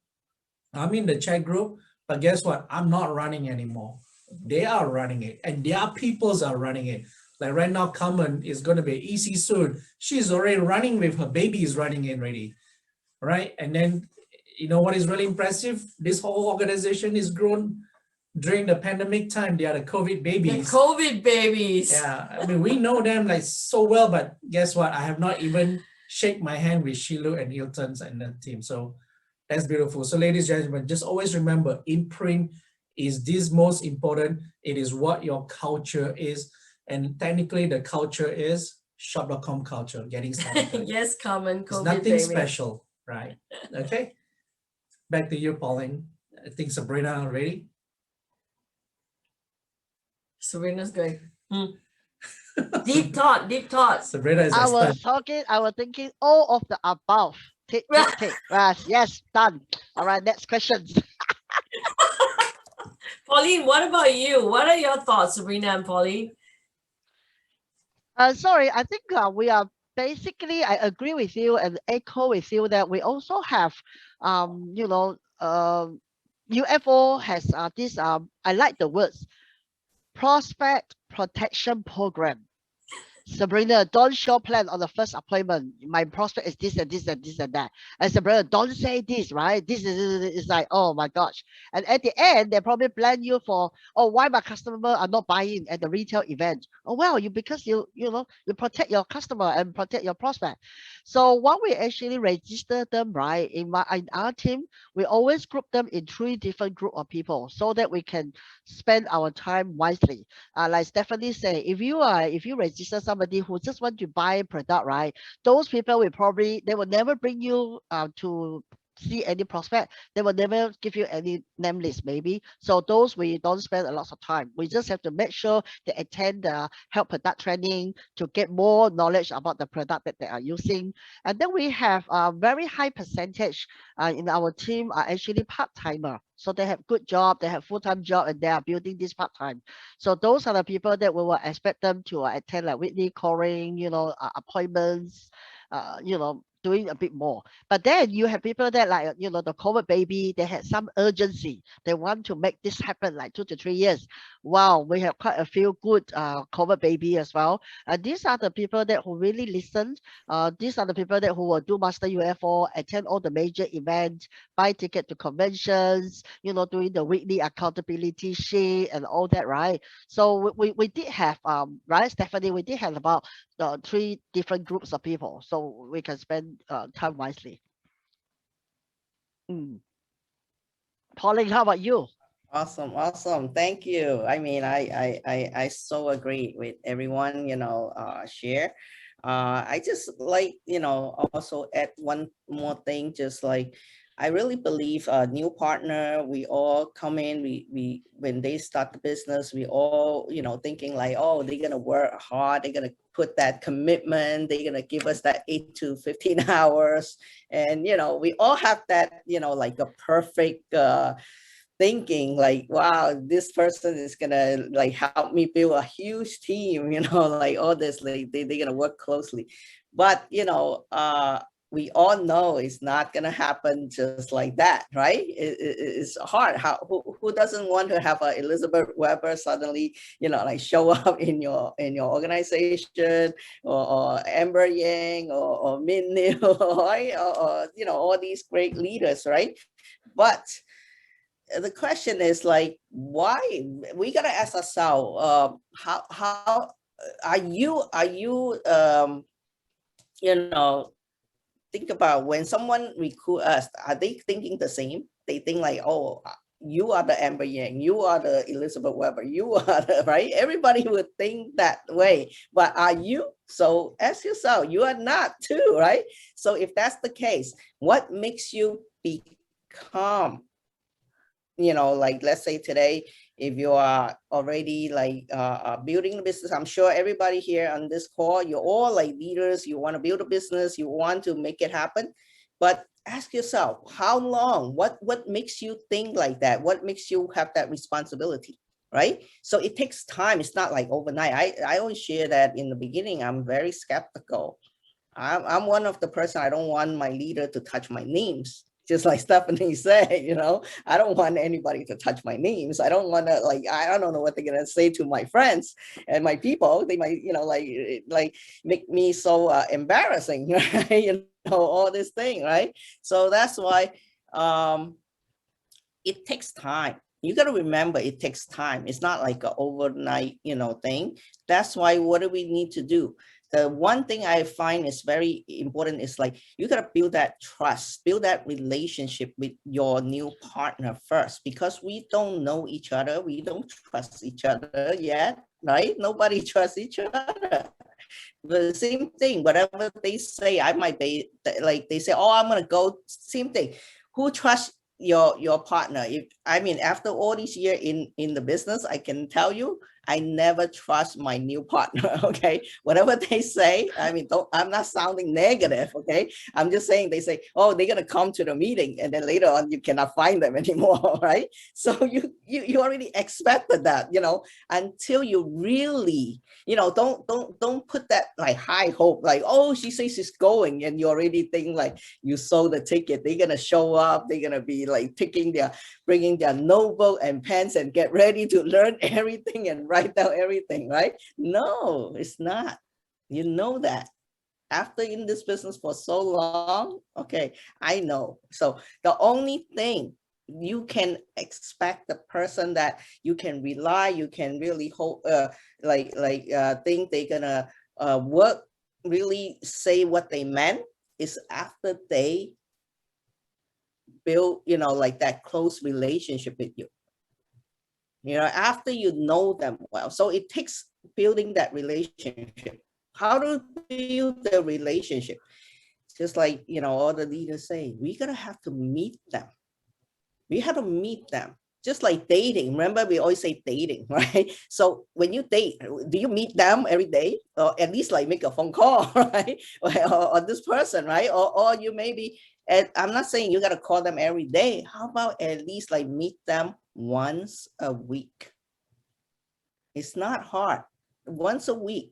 I'm in the chat group, but guess what? I'm not running anymore. They are running it, and their peoples are running it. Like right now, Carmen is going to be EC soon. She's already running with her baby is running in already, right? And then, you know what is really impressive? This whole organization is grown during the pandemic time. They are the COVID babies. The COVID babies. Yeah, I mean, we know them like so well, but guess what? I have not even shake my hand with Shilu and Hilton's and the team. So that's beautiful. So ladies and gentlemen, just always remember, imprint is this most important. It is what your culture is. And technically the culture is shop.com culture, getting started. Yes, common It's COVID nothing baby. special, right? Okay. Back to you, Pauline. I think Sabrina ready? Sabrina's going. Deep thought, deep thought. Sabrina is I was expert. talking, I was thinking all of the above. Tick, tick, tick. Yes, done. All right, next question. Pauline, what about you? What are your thoughts, Sabrina and Pauline? Sorry, I think we are basically, I agree with you and echo with you that we also have, you know, UFO has this, I like the words, prospect protection program. Sabrina, don't show plan on the first appointment. My prospect is this and this and this and that. And Sabrina, don't say this, right? This is like, oh my gosh. And at the end, they probably plan you for, oh, why my customer are not buying at the retail event? Oh, well, because you know, you protect your customer and protect your prospect. So what we actually register them, right? In our team, we always group them in 3 different group of people so that we can spend our time wisely. Like Stephanie said, if you register somebody who just want to buy product, right? Those people will probably, they will never bring you to see any prospect, they will never give you any name list maybe. So those we don't spend a lot of time. We just have to make sure they attend the health product training to get more knowledge about the product that they are using. And then we have a very high percentage in our team are actually part-timer. So they have good job, they have full-time job, and they are building this part-time. So those are the people that we will expect them to attend like weekly calling, appointments, doing a bit more. But then you have people that like, the COVID baby, they had some urgency. They want to make this happen like 2 to 3 years. Wow, we have quite a few good COVID baby as well. These are the people that who really listen. These are the people that who will do Master UFO, attend all the major events, buy ticket to conventions, doing the weekly accountability sheet and all that, right? So we did have, right, Stephanie, we did have about 3 different groups of people, so we can spend time wisely. Pauline, how about you? Awesome, awesome. Thank you. I mean, I so agree with everyone, share. I just like, also add one more thing, just like, I really believe a new partner, we all come in, we when they start the business, we all, thinking like, oh, they're going to work hard. They're going to put that commitment. They're going to give us that 8 to 15 hours. And, we all have that, like a perfect, thinking like, wow, this person is gonna like help me build a huge team, like all this, like they're gonna work closely. But we all know it's not gonna happen just like that, right? It's hard. Who doesn't want to have a Elizabeth Weber suddenly, like show up in your organization, or Amber Yang, or Min Neil, right? or all these great leaders, right? But the question is like, why? We gotta ask ourselves, how are you think about when someone recruit us, are they thinking the same? They think like, oh, you are the Amber Yang, you are the Elizabeth Weber, you are the, right? Everybody would think that way, but are you? So ask yourself, you are not too, right? So if that's the case, what makes you become, like, let's say today, if you are already like building a business, I'm sure everybody here on this call, you're all like leaders, you want to build a business, you want to make it happen. But ask yourself, how long, what makes you think like that? What makes you have that responsibility, right? So it takes time. It's not like overnight. I always share that in the beginning, I'm very skeptical. I'm one of the person, I don't want my leader to touch my names. Just like Stephanie said, I don't want anybody to touch my names. I don't want to, like, I don't know what they're going to say to my friends and my people. They might, like make me so embarrassing, right? All this thing, right? So that's why it takes time. You got to remember, it takes time. It's not like an overnight, thing. That's why, what do we need to do? The one thing I find is very important is like, you got to build that trust, build that relationship with your new partner first, because we don't know each other. We don't trust each other yet, right? Nobody trusts each other. The same thing, whatever they say, I might be like, they say, oh, I'm going to go, same thing. Who trusts your partner? After all these years in the business, I can tell you, I never trust my new partner. Okay, whatever they say, I'm not sounding negative. Okay, I'm just saying, they say, oh, they're gonna come to the meeting, and then later on you cannot find them anymore, right? So you already expected that, until you really, don't put that like high hope, like, oh, she says she's going, and you already think like you sold the ticket. They're gonna show up. They're gonna be like bringing their notebook and pens and get ready to learn everything and write down everything, right? No, it's not. You know that. After in this business for so long, okay, I know. So the only thing you can expect, the person that you can rely, you can really hope, think they're gonna work, really say what they meant, is after they build, like that close relationship with you. After you know them well. So it takes building that relationship. How to build the relationship? just like, all the leaders say, we gotta have to meet them. We have to meet them. Just like dating. Remember, we always say dating, right? So when you date, do you meet them every day? Or at least like make a phone call, right? Or this person, right? Or you maybe, and I'm not saying you got to call them every day. How about at least like meet them once a week? It's not hard. Once a week,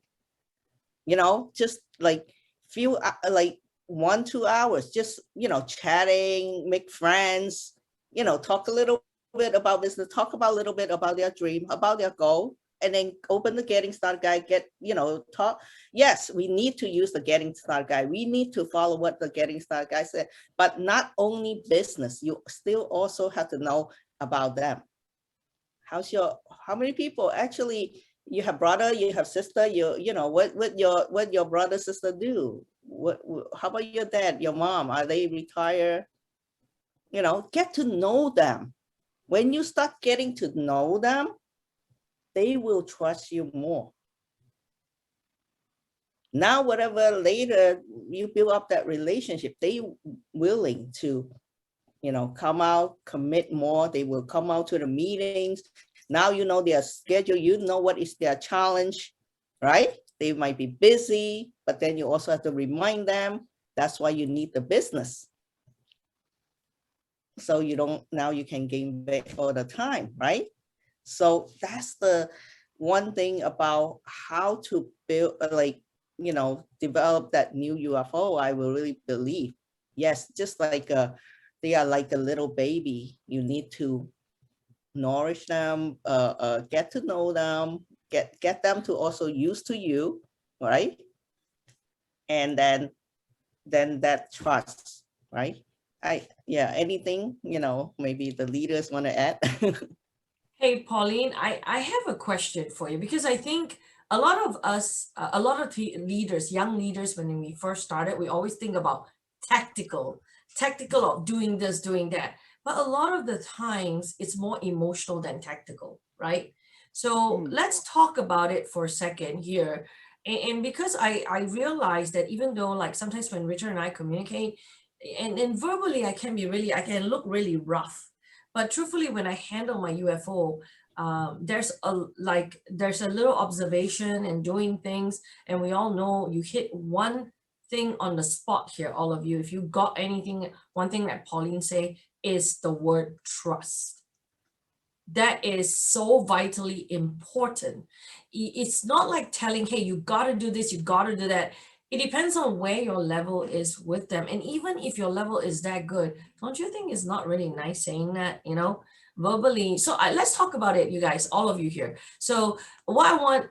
just like few, like 1-2 hours, just, chatting, make friends, talk a little bit about business, talk about a little bit about their dream, about their goal, and then open the Getting Started Guide, talk. Yes, we need to use the Getting Started Guide. We need to follow what the Getting Started Guide said, but not only business, you still also have to know about them. How many people actually, you have brother, you have sister, what your brother, sister do? How about your dad, your mom? Are they retired? Get to know them. When you start getting to know them, they will trust you more. Now, whatever later you build up that relationship, they willing to, come out, commit more. They will come out to the meetings. Now you know their schedule. You know what is their challenge, right? They might be busy, but then you also have to remind them. That's why you need the business. So now you can gain back all the time, right? So that's the one thing about how to build, develop that new UFO. I will really believe. Yes, just like they are like a little baby. You need to nourish them, get to know them, get them to also used to you, right? And then that trust, right? Anything, maybe the leaders want to add. Hey, Pauline, I have a question for you, because I think a lot of us, a lot of leaders, young leaders, when we first started, we always think about tactical of doing this, doing that. But a lot of the times it's more emotional than tactical, right? So let's talk about it for a second here. And because I realize that even though like sometimes when Richard and I communicate, and verbally I can look really rough. But truthfully, when I handle my UFO, there's a little observation and doing things. And we all know you hit one thing on the spot here, all of you. If you got anything, one thing that Pauline say is the word trust. That is so vitally important. It's not like telling, hey, you got to do this, you got to do that. It depends on where your level is with them. And even if your level is that good, don't you think it's not really nice saying that, verbally? So let's talk about it, you guys, all of you here. So what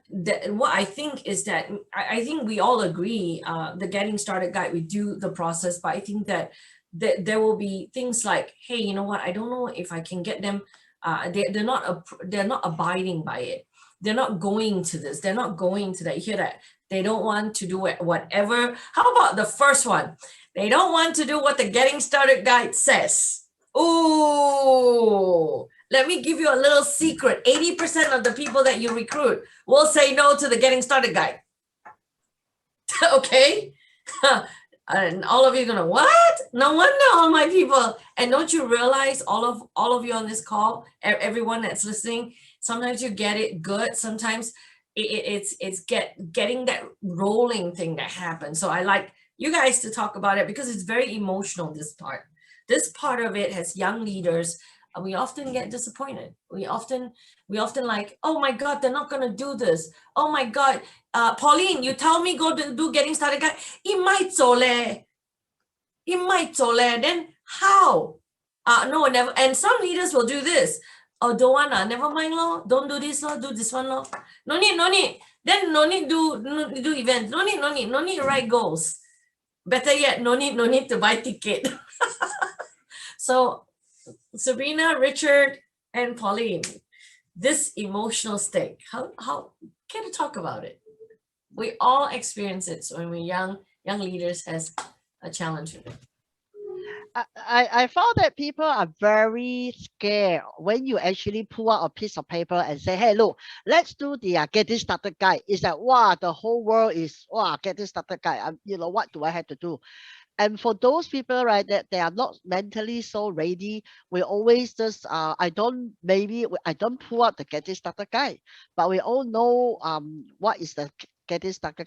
I think is that, I think we all agree, the Getting Started Guide, we do the process, but I think that there will be things like, hey, you know what, I don't know if I can get them, they're not abiding by it. They're not going to this, they're not going to that. You hear that? They don't want to do it, whatever. How about the first one? They don't want to do what the Getting Started Guide says. Oh, let me give you a little secret. 80% of the people that you recruit will say no to the Getting Started Guide. Okay? And all of you are gonna, what? No wonder all my people. And don't you realize, all of you on this call, everyone that's listening, sometimes you get it good, sometimes it's getting that rolling thing that happens. So I like you guys to talk about it because it's very emotional, this part of it. Has young leaders, we often get disappointed. We often like, oh my God, they're not gonna do this. Oh my God, Pauline, you tell me go to do Getting Started Guide. It might so leh. Then how? No, never. And some leaders will do this. Oh, don't wanna, never mind lo. Don't do this lo, do this one lo. No need. Then no need do events. No need write goals. Better yet, no need to buy ticket. So Sabrina, Richard, and Pauline, this emotional state, how can you talk about it? We all experience it. So when we're young leaders has a challenge with it. I found that people are very scared when you actually pull out a piece of paper and say, hey, look, let's do the Getting Started Guide. It's like, wow, the whole world is, wow, Getting Started Guide. What do I have to do? And for those people, right, that they are not mentally so ready, we always just, I don't pull out the Getting Started Guide, but we all know what is the Getting Started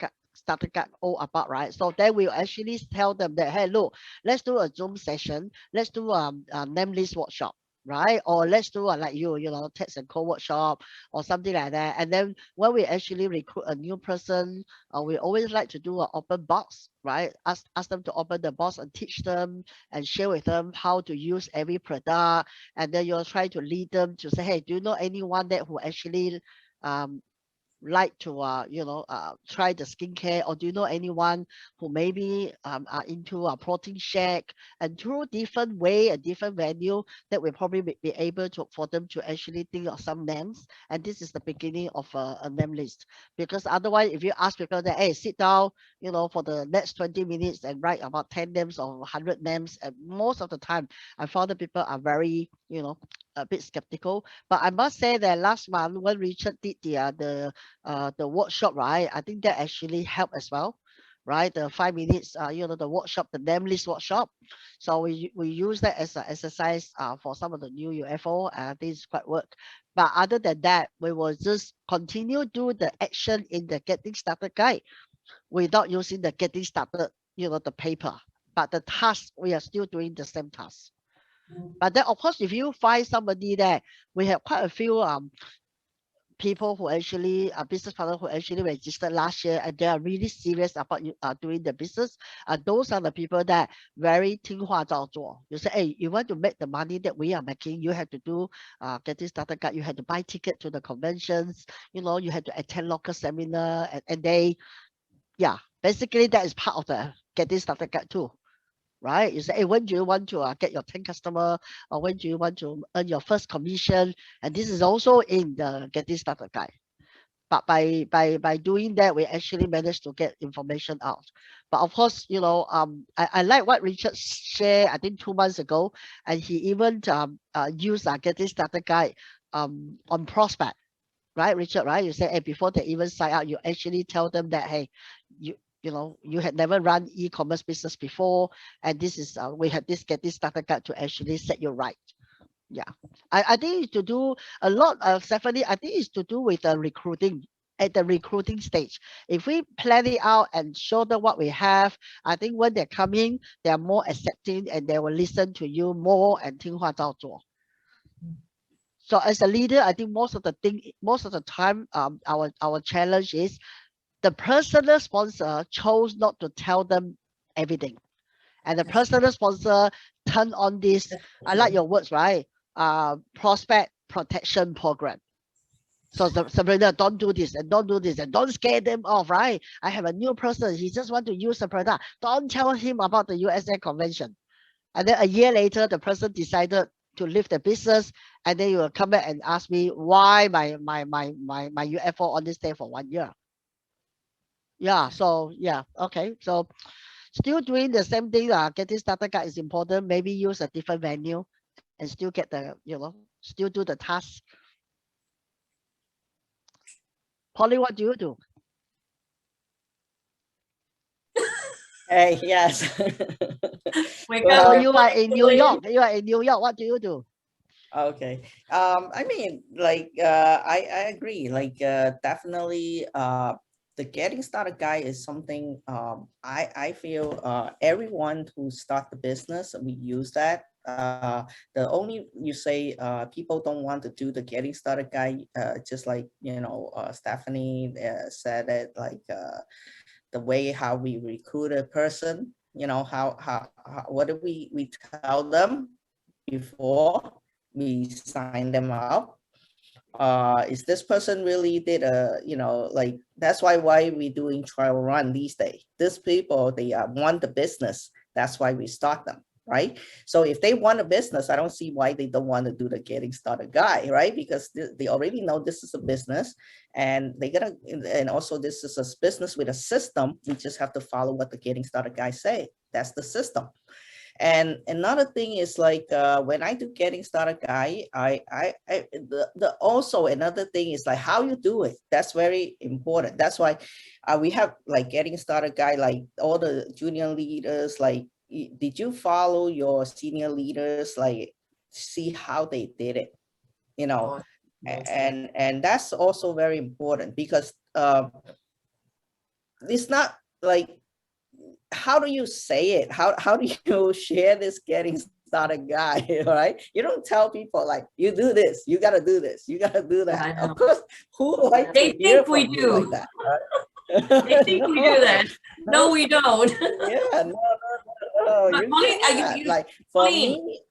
Guide all about, right? So then we actually tell them that, hey, look, let's do a Zoom session, let's do a name list workshop, right? Or let's do a, like you know, text and code workshop or something like that. And then when we actually recruit a new person, we always like to do an open box, right? Ask them to open the box and teach them and share with them how to use every product. And then you'll try to lead them to say, hey, do you know anyone that who actually like to try the skincare, or do you know anyone who maybe are into a protein shake? And through different way and different venue that we probably be able to for them to actually think of some names. And this is the beginning of a name list, because otherwise if you ask people that, hey, sit down, you know, for the next 20 minutes and write about 10 names or 100 names, and most of the time I found that people are very, you know, a bit skeptical. But I must say that last month when Richard did the workshop, right, I think that actually helped as well, right? The 5 minutes, you know, the workshop, the name list workshop. So we use that as an exercise for some of the new UFO, and I think it's quite work. But other than that, we will just continue do the action in the Getting Started Guide without using the Getting Started, you know, the paper. But the task, we are still doing the same task. But then, of course, if you find somebody that we have quite a few people who actually business partner who actually registered last year and they are really serious about doing the business, those are the people that very 听话照做. You say, hey, you want to make the money that we are making, you have to do Getting Started Guide, you have to buy ticket to the conventions, you know, you have to attend local seminar, and they, yeah, basically that is part of the Getting Started Guide too. Right? You say, hey, when do you want to get your 10 customer, or when do you want to earn your first commission? And this is also in the Getting Started Guide. But by doing that, we actually managed to get information out. But of course, you know, I like what Richard shared, I think 2 months ago, and he even used our Getting Started Guide on prospect. Right, Richard, right? You say, hey, before they even sign up, you actually tell them that, hey, you know, you had never run e-commerce business before, and this is we had this Getting Started Guide to actually set you right. Yeah, I think it's to do a lot of, Stephanie, I think it's to do with the recruiting. At the recruiting stage, if we plan it out and show them what we have, I think when they come in, they are more accepting and they will listen to you more and 听话照做. So as a leader, I think most of the time, our challenge is the personal sponsor chose not to tell them everything, and the personal sponsor turn on this. I like your words, right? Prospect protection program. So Sabrina, don't do this and don't do this and don't scare them off, right? I have a new person, he just want to use the product. Don't tell him about the USA convention. And then a year later, the person decided to leave the business, and then you will come back and ask me why my UFO on this day for 1 year. Yeah, so yeah, okay. So still doing the same thing. Getting Started Guide is important. Maybe use a different venue and still get the, you know, still do the task. Polly, what do you do? Hey, yes. Wake Well, So up, you are in New Polly. York. You are in New York. What do you do? Okay. I mean, like, I agree. Like, definitely, the Getting Started Guide is something I feel everyone who start the business, we use that. The only, you say people don't want to do the Getting Started Guide, just like, you know, Stephanie said it, like the way how we recruit a person, you know, how what do we tell them before we sign them up? Is this person really did a, you know, like, that's why we doing trial run these days. These people, they want the business. That's why we start them, right? So if they want a business, I don't see why they don't want to do the Getting Started Guide, right? Because they already know this is a business, and they're gonna, and also this is a business with a system. We just have to follow what the Getting Started Guide say. That's the system. And another thing is, like, when I do Getting Started Guide, also another thing is like how you do it. That's very important. That's why we have like Getting Started Guide, like all the junior leaders, like, did you follow your senior leaders, like see how they did it, you know? Oh, yes. And that's also very important, because it's not like, how do you say it? How do you share this getting started guide, right? You don't tell people like, you do this, you got to do this, you got to do I that. know. Of course, who like They to hear think we from you do. like that, right? They think we do that. No, we don't. Yeah, no, But you Pauline, can't. you- Like for Pauline, me,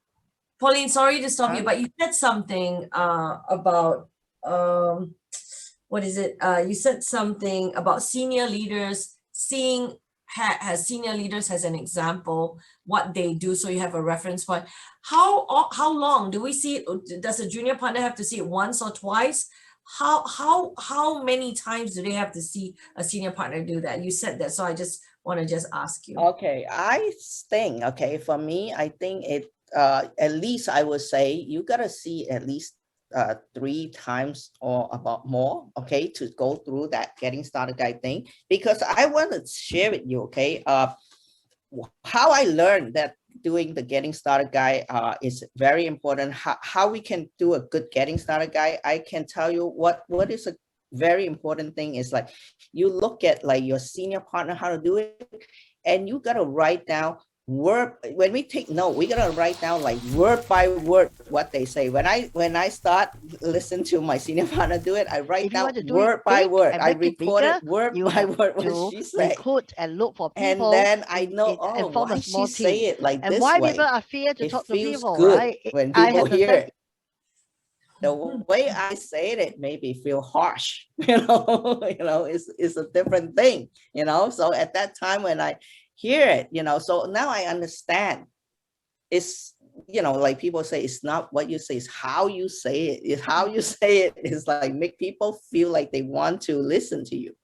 Pauline, sorry to stop you, Huh? but you said something about what is it? You said something about senior leaders seeing has senior leaders as an example what they do, so you have a reference point. How long do we see it? Does a junior partner have to see it once or twice? How many times do they have to see a senior partner do that? You said that, so I just want to just ask you. okay, I think, okay, for me, I think it, at least I would say you gotta see at least 3 times or about more, okay, to go through that getting started guide thing, because I want to share with you, okay, how I learned that doing the getting started guide is very important. How we can do a good getting started guide. I can tell you what is a very important thing is, like, you look at like your senior partner, how to do it, and you got to write down word. When we take note, we got to write down like word by word what they say. When I start listen to my senior partner do it, I write If you down want to do it word by quick word. and I make it record it bigger, word you by have word what to she said. recruit and look for And people. then I know, and oh, form a why small she say team. it like And this why way. people are fear to It talk to feels people, good right? when I people had the hear same it. The way I say it maybe feel harsh, it's a different thing, So at that time when I hear it, so now I understand. It's, like people say, it's not what you say, it's how you say it. It's how you say it is like make people feel like they want to listen to you,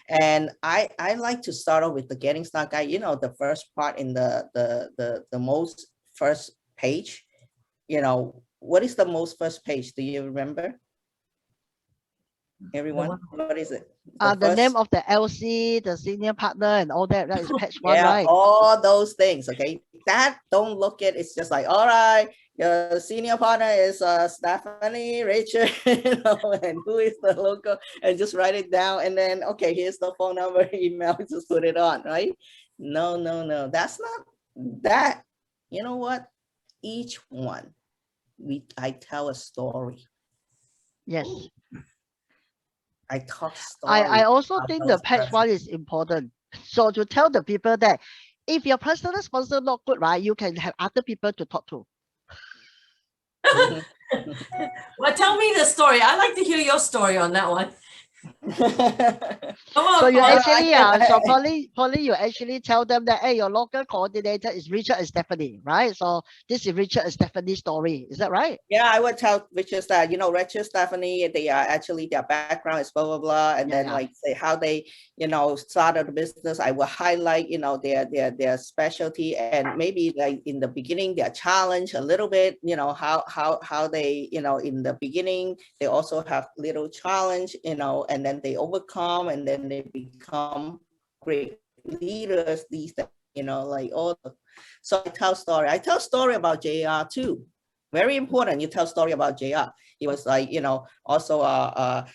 And I like to start off with the getting started guide, the first part in the most first page, what is the most first page? Do you remember? Everyone, what is it? The name of the LC, the senior partner, and all that. That is page 1, yeah, right? all those things. Okay, that don't look at. It's just like, all right, your senior partner is Stephanie, Rachel, and who is the local, and just write it down. And then, okay, here's the phone number, email, just put it on, right? No, that's not that. You know what? Each one, I tell a story. Yes. I talk story. I also think the page 1 is important. So to tell the people that if your personal sponsor not good, right, you can have other people to talk to. Well, tell me the story. I'd like to hear your story on that one. Come on, So you Pauline. actually, Pauline, you actually tell them that, hey, your local coordinator is Richard and Stephanie, right? So this is Richard and Stephanie's story. Is that right? Yeah, I would tell Richard that, Richard, Stephanie, they are actually, their background is blah, blah, blah. And then like say how they, started the business. I will highlight, their specialty, and maybe like in the beginning, their challenge a little bit, how they, in the beginning, they also have little challenge, and then they overcome, and then they become great leaders these days, like all the, so I tell story about JR too. Very important. You tell story about JR. He was like, also I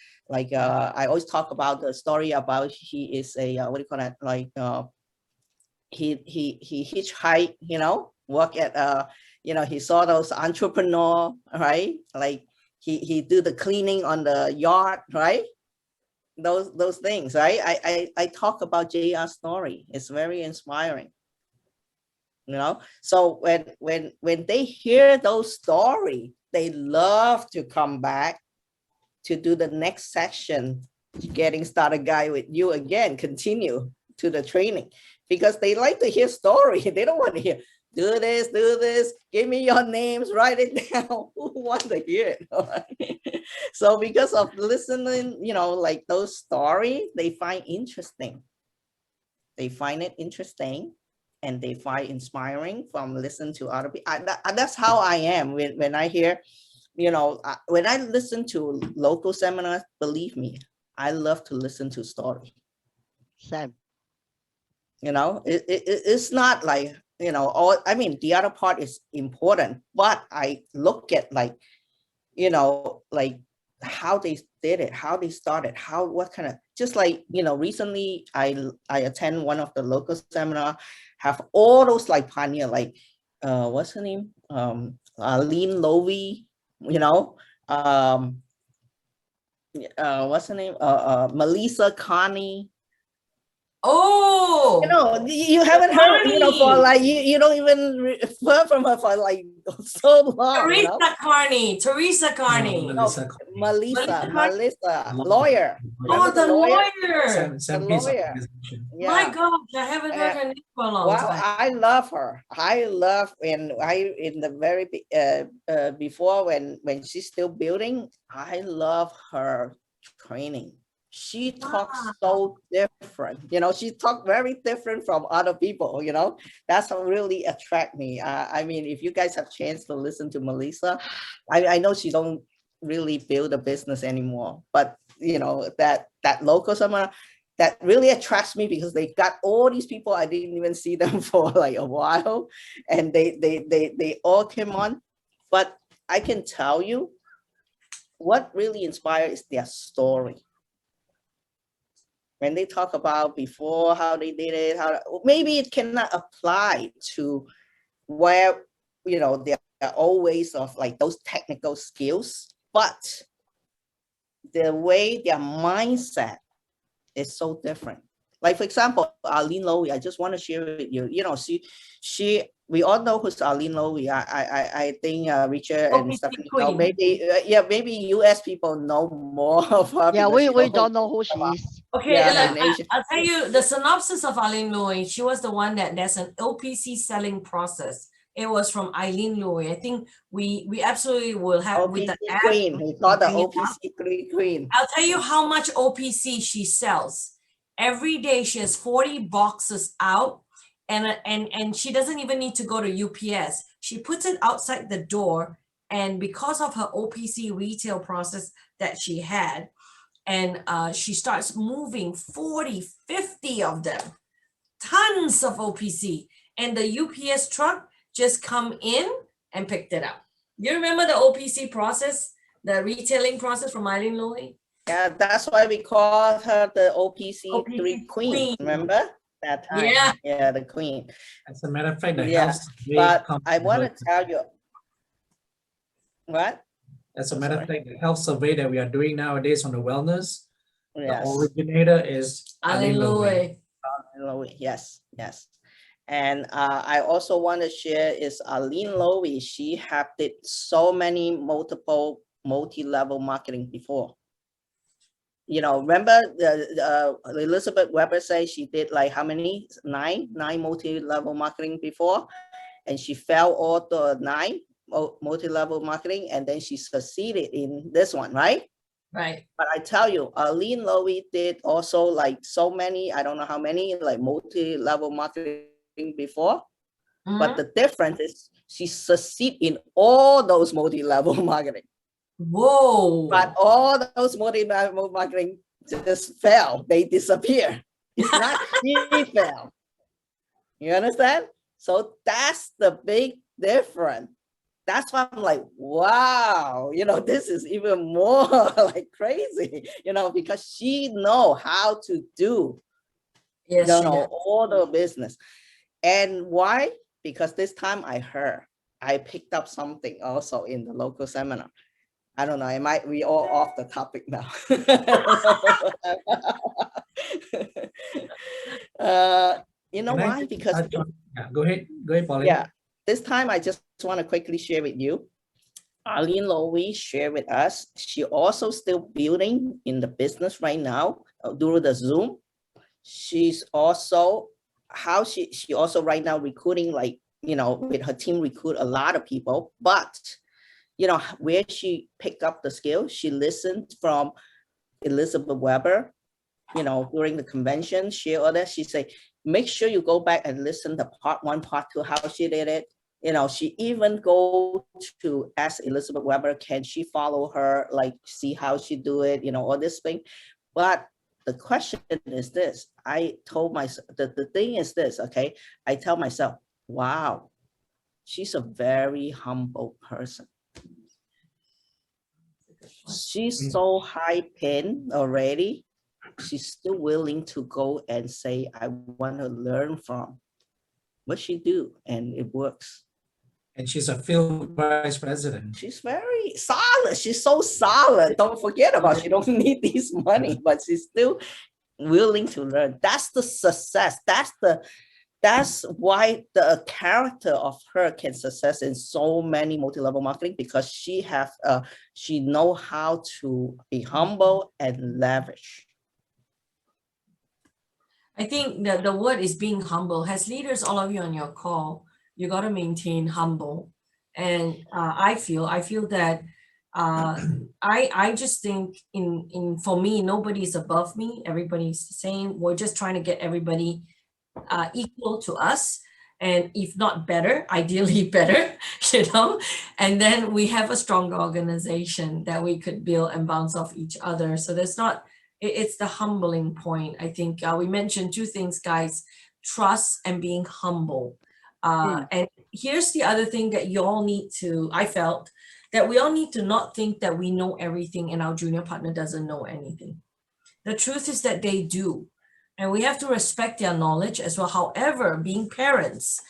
always talk about the story about he is a what do you call that, like he hitchhike, work at he saw those entrepreneur, right? Like he do the cleaning on the yard, right? Those things, right? I talk about JR's story. It's very inspiring. So when they hear those stories, they love to come back to do the next section, getting started guide with you again, continue to the training, because they like to hear story. They don't want to hear, do this, give me your names, write it down. Who wants to hear it? So because of listening, like those stories, they find interesting. They find it interesting. And they find inspiring from listening to other people. That's how I am when I hear, when I listen to local seminars, believe me, I love to listen to story. Same. It's not like you know, all, I mean, the other part is important, but I look at like, you know, like how they did it, how they started, how, what kind of, just like, you know, recently I attend one of the local seminar, have all those like pioneer, like, what's her name? Aline Lowy, you know, what's her name? Melissa Carney. Oh, You know, you haven't heard, you know, for Carney. like, you don't even heard from her for like so long, you know. Teresa Carney. No, Melissa Melissa, Carney. lawyer. Oh, Remember the lawyer. Sam The Peace lawyer. organization. My Yeah. gosh, I haven't heard her name for a long Wow, time. I love her. I love, and I in the very before when she's still building, I love her training. She talks so different, you know, she talked very different from other people, you know, that's what really attract me. I mean, if you guys have chance to listen to Melissa, I know she don't really build a business anymore, but you know, that local seminar, that really attracts me because they got all these people, I didn't even see them for like a while, and they all came on. But I can tell you what really inspired is their story. When they talk about before, how they did it, how maybe it cannot apply to where, you know, there are always of like those technical skills, but the way their mindset is so different. Like, for example, Aline Lowy, I just want to share with you, you know, we all know who's Aline Lowy. I think Richard and OPC Stephanie know, queen. maybe, yeah, maybe US people know more of her. Yeah, because we she don't know who she is. Okay, Yeah, look, in Asia. I'll tell you the synopsis of Eileen Lowy. She was the one that there's an OPC selling process. It was from Eileen Lowy. I think we absolutely will have with the OPC app. queen, we call the bring it up. OPC queen. I'll tell you how much OPC she sells. Every day she has 40 boxes out, and she doesn't even need to go to UPS. She puts it outside the door, and because of her OPC retail process that she had, and she starts moving 40, 50 of them, tons of OPC, and the UPS truck just come in and picked it up. You remember the OPC process, the retailing process from Eileen Lowy? Yeah, that's why we call her the OPC OPC queen. queen. Remember that time? Yeah. the queen. As a matter of fact, the Yeah, health survey but comes I from want her. to tell you what. As a matter of fact, the health survey that we are doing nowadays on the wellness, Yes. the originator is Eileen Lowy. Lowy, yes. And I also want to share is Aline Lowy. She have did so many multi-level marketing before. You know, remember the Elizabeth Weber say she did like how many? Nine multi-level marketing before, and she failed all the 9 multi-level marketing, and then she succeeded in this one, right? Right. But I tell you, Aline Lowy did also like so many, I don't know how many, like multi-level marketing before. But the difference is she succeed in all those multi-level marketing. Whoa. But all those multi-level marketing just fail. They disappear. It's not she fail. You understand? So that's the big difference. That's why I'm like, wow, you know, this is even more like crazy, you know, because she know how to do, Yes, you she know, does. all the business. And why? Because this time I picked up something also in the local seminar. I don't know, we all off the topic now. You know Can I why? just Because touch on- yeah, go ahead, Pauline. yeah, this time I just want to quickly share with you. Aline Lowy shared with us, she also still building in the business right now through the Zoom. She's also, she also right now recruiting, like, you know, with her team recruit a lot of people, but you know, where she picked up the skill, she listened from Elizabeth Weber, you know, during the convention, she ordered, she said, make sure you go back and listen to part 1, part 2, how she did it. You know, she even go to ask Elizabeth Weber, can she follow her, like see how she do it, you know, all this thing. But the question is this, I told myself, the thing is this, okay, I tell myself, wow, she's a very humble person. She's so high pin already. She's still willing to go and say, I want to learn from what she do, and it works. And she's a field vice president. She's very solid. She's so solid. Don't forget about she don't need this money, but she's still willing to learn. That's the success. That's why the character of her can success in so many multi-level marketing, because she know how to be humble and lavish. I think that the word is being humble. As leaders, all of you on your call, you got to maintain humble. And I feel that I just think for me, nobody's above me. Everybody's the same. We're just trying to get everybody equal to us, and if not better, ideally better, and then we have a stronger organization that we could build and bounce off each other. So it's the humbling point. I think we mentioned two things, guys: trust and being humble. And here's the other thing that you all need to, I felt that we all need to not think that we know everything and our junior partner doesn't know anything. The truth is that they do. And we have to respect their knowledge as well. However, being parents,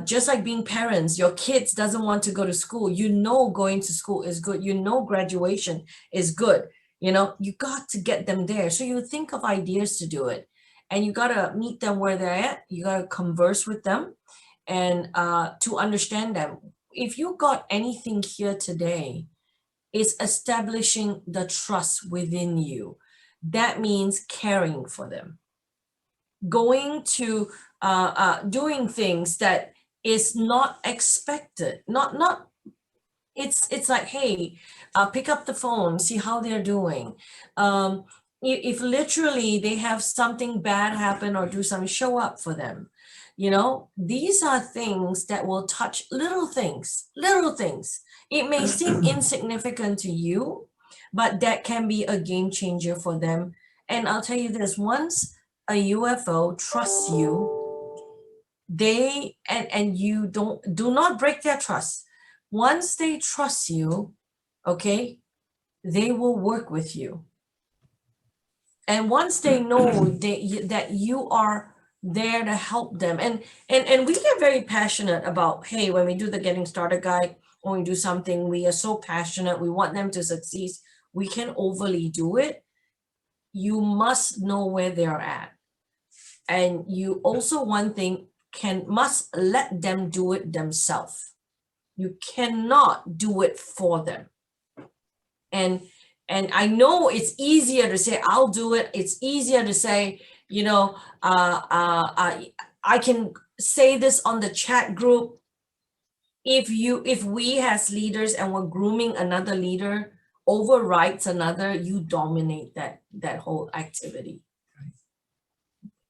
just like being parents, your kids doesn't want to go to school. Going to school is good. Graduation is good. You got to get them there. So you think of ideas to do it. And you got to meet them where they're at. You got to converse with them and to understand them. If you got anything here today, it's establishing the trust within you. That means caring for them, going to doing things that is not expected. It's like, hey, pick up the phone, see how they're doing. If literally they have something bad happen or do something, show up for them. These are things that will touch little things. It may seem insignificant to you, but that can be a game changer for them. And I'll tell you this, once a UFO trusts you, and you do not break their trust. Once they trust you, okay, they will work with you. And once they know that you are there to help them, and we get very passionate about, hey, when we do the Getting Started Guide, when we do something, we are so passionate, we want them to succeed. We can overly do it. You must know where they're at. And you also, one thing, must let them do it themselves. You cannot do it for them. And I know it's easier to say, I'll do it. It's easier to say, I can say this on the chat group. If we as leaders and we're grooming another leader overrides another, you dominate that whole activity.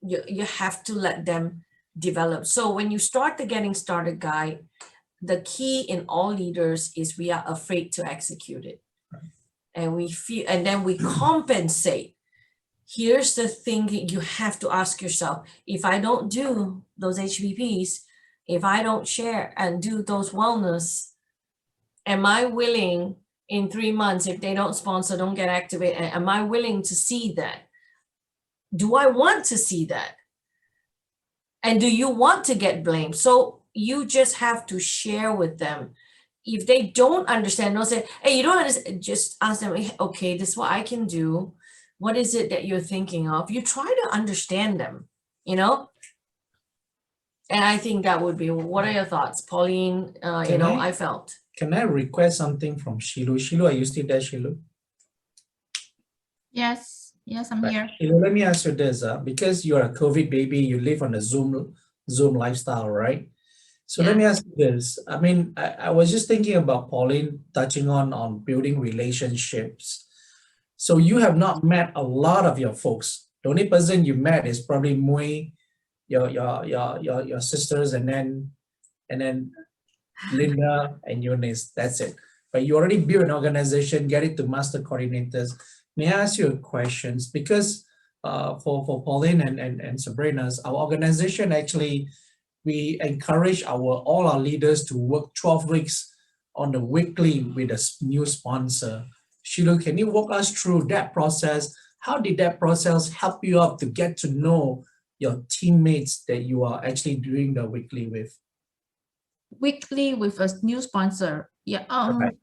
You have to let them develop. So when you start the Getting Started Guide, the key in all leaders is we are afraid to execute it. And then we compensate. Here's the thing that you have to ask yourself: if I don't do those HPPs, if I don't share and do those wellness, am I willing in 3 months, if they don't sponsor, don't get activated, am I willing to see that? Do I want to see that? And do you want to get blamed? So you just have to share with them. If they don't understand, don't say, hey, you don't understand. Just ask them, okay, this is what I can do. What is it that you're thinking of? You try to understand them, And I think that would be, what are your thoughts, Pauline? I felt. Can I request something from Shilu? Shilu, are you still there, Shilu? Yes, I'm here. Shilu, let me ask you this, because you're a COVID baby, you live on a Zoom lifestyle, right? So let me ask you this. I mean, I was just thinking about Pauline touching on building relationships. So you have not met a lot of your folks. The only person you met is probably Mui, your sisters, and then Linda and Eunice. That's it. But you already built an organization, get it to master coordinators. May I ask you a question? Because for Pauline and Sabrina's, our organization actually we encourage all our leaders to work 12 weeks on the weekly with a new sponsor. Shilu, can you walk us through that process? How did that process help you up to get to know your teammates that you are actually doing the weekly with? Weekly with a new sponsor. Yeah. Correct.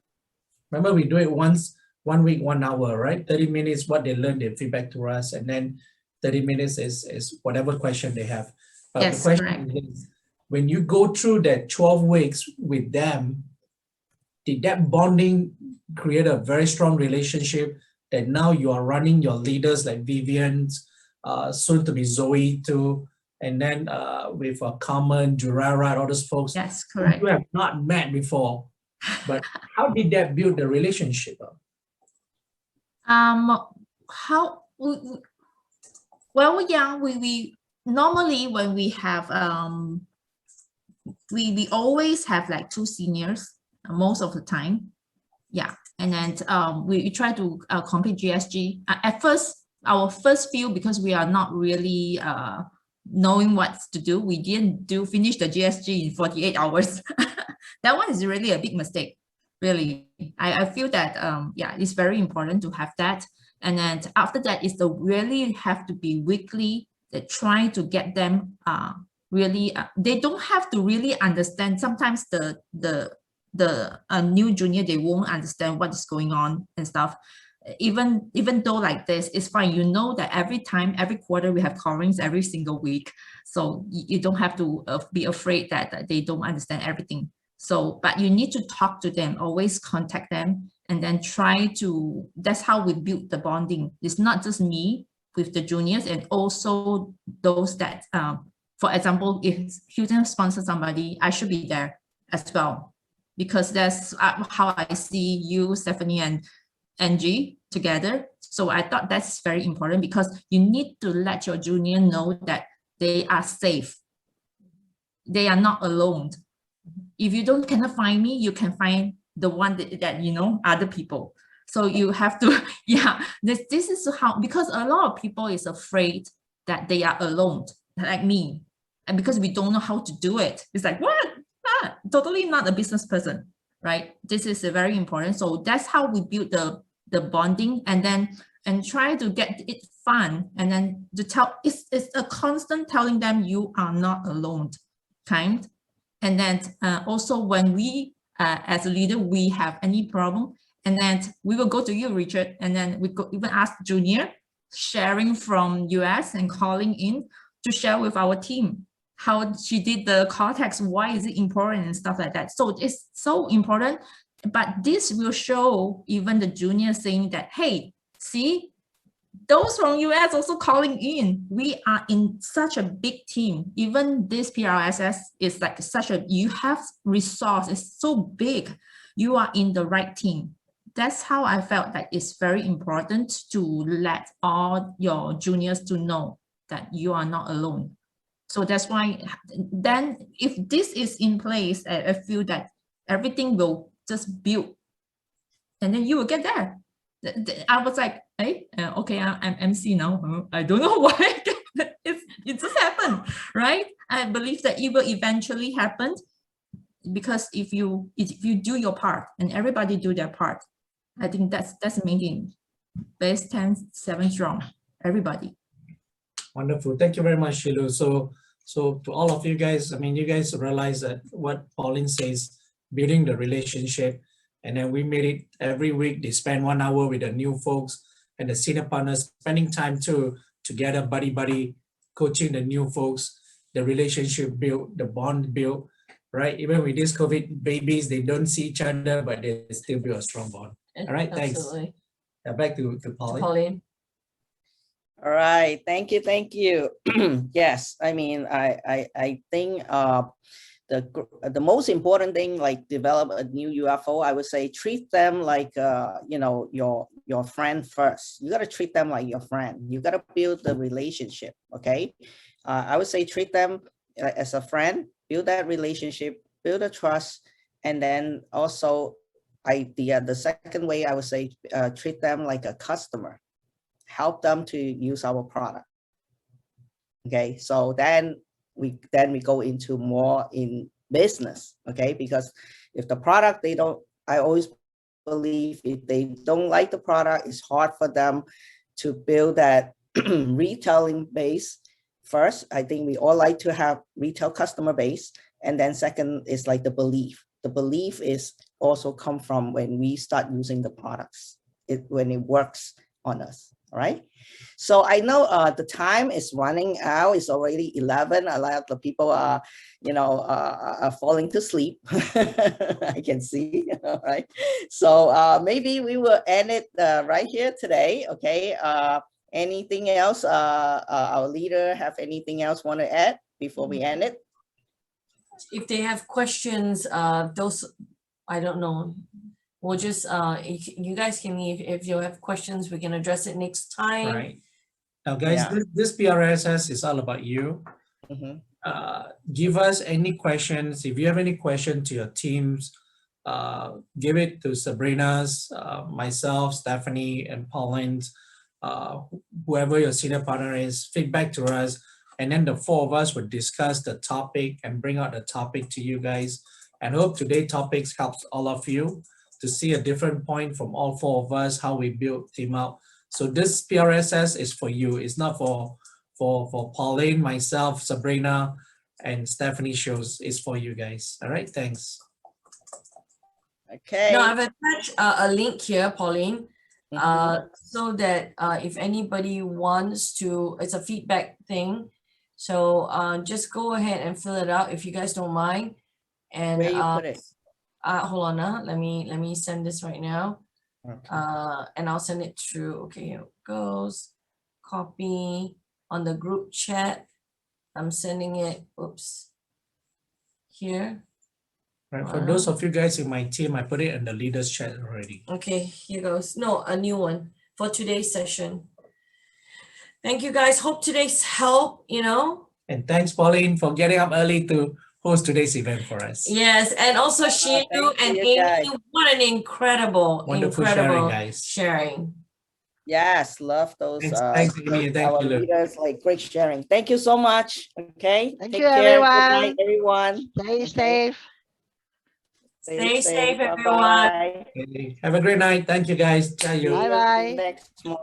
Remember, we do it once, 1 week, 1 hour, right? 30 minutes, what they learn, they feedback to us, and then 30 minutes is whatever question they have. But Yes, the question correct. is, when you go through that 12 weeks with them, did that bonding create a very strong relationship that now you are running your leaders like Vivian's, soon to be Zoe too, and then with Carmen, Jurara, all those folks Yes, who correct. you have not met before. But how did that build the relationship up? How well, yeah, we normally when we have we always have like 2 seniors most of the time. Yeah, and then we try to complete GSG. At first, our first few, because we are not really knowing what to do, we didn't finish the GSG in 48 hours. That one is really a big mistake. Really, I feel that yeah, it's very important to have that. And then after that is the really have to be weekly, that try to get them really they don't have to really understand. Sometimes the new junior, they won't understand what is going on and stuff. Even though like this, it's fine. You know that every time, every quarter, we have coverings every single week. So you don't have to be afraid that they don't understand everything. So, but you need to talk to them, always contact them, and then try to, that's how we build the bonding. It's not just me with the juniors, and also those that, for example, if Hilton sponsors somebody, I should be there as well, because that's how I see you, Stephanie, and Angie together. So I thought that's very important, because you need to let your junior know that they are safe. They are not alone. If you cannot find me, you can find the one that you know, other people. So you have to, yeah, this is how, because a lot of people is afraid that they are alone, like me. And because we don't know how to do it, it's like, what? Totally not a business person, right? This is very important. So that's how we build the bonding, and then try to get it fun, and then to tell, it's a constant telling them you are not alone kind. And then also when we as a leader, we have any problem, and then we will go to you, Richard, and then we go even ask Junior sharing from US and calling in to share with our team how she did the cortex, why is it important and stuff like that. So it's so important, but this will show even the junior saying that, hey, see, those from US also calling in. We are in such a big team. Even this PRSS is like such a, you have resource, it's so big. You are in the right team. That's how I felt that it's very important to let all your juniors to know that you are not alone. So that's why then if this is in place, I feel that everything will just build, and then you will get there. I was like, hey, okay, I'm MC now. I don't know why. it just happened, right? I believe that it will eventually happen, because if you do your part and everybody do their part, I think that's making best 10, 7 strong, everybody. Wonderful. Thank you very much, Shilu. So to all of you guys, I mean, you guys realize that what Pauline says, building the relationship, and then we made it every week. They spend 1 hour with the new folks and the senior partners, spending time together, buddy, coaching the new folks, the relationship built, the bond built, right? Even with this COVID babies, they don't see each other, but they still build a strong bond. All right, thanks. Absolutely. Yeah, back to Pauline. Pauline. All right, thank you. Yes, I mean, I think the most important thing, like develop a new UFO, I would say treat them like you know, your friend first. You got to treat them like your friend. You got to build the relationship. Okay, I would say treat them as a friend, build that relationship, build a trust, and then also the second way I would say treat them like a customer. Help them to use our product. Okay, so then we go into more in business, okay? Because if the product I always believe if they don't like the product, it's hard for them to build that retailing base. First, I think we all like to have retail customer base. And then second is like the belief. The belief is also come from when we start using the products, when it works on us, all right? So I know the time is running out. It's already 11. A lot of the people are, are falling to sleep. I can see, all right? So maybe we will end it right here today, okay? Anything else? Our leader have anything else want to add before we end it? If they have questions, those, I don't know. We'll just, you guys can leave. If you have questions, we can address it next time. Right. Now, guys, Yeah. this PRSS is all about you. Mhm. Give us any questions. If you have any question to your teams, give it to Sabrina's, myself, Stephanie, and Pauline, whoever your senior partner is, feedback to us. And then the four of us would discuss the topic and bring out the topic to you guys. And hope today's topics helps all of you to see a different point from all four of us, how we build team up. So this PRSS is for you. It's not for Pauline, myself, Sabrina, and Stephanie shows. It's for you guys. All right, thanks. Okay. No, I've attached a link here, Pauline, Mhm. so that if anybody wants to, it's a feedback thing. So just go ahead and fill it out if you guys don't mind. And Where you put it? hold on, let me send this right now. Okay. And I'll send it through. Okay, here it goes. Copy on the group chat. I'm sending it. Oops. Here. Right, for those of you guys in my team, I put it in the leaders chat already. Okay, here goes. No, a new one for today's session. Thank you guys. Hope today's help, And thanks, Pauline, for getting up early to host today's event for us. Yes, and also Shilu thank and you, Amy, guys. what an incredible Wonderful sharing, incredible guys. sharing. Yes, love those. Thanks, Amy, and thank our you, Lou. leaders, like great sharing. Thank you so much. Okay. Thank Take you, care. Good everyone. night, everyone. Stay Okay. safe. Stay safe, everyone. Bye-bye. Okay, have a great night. Thank you, guys. Ciao. See you Bye-bye. next month.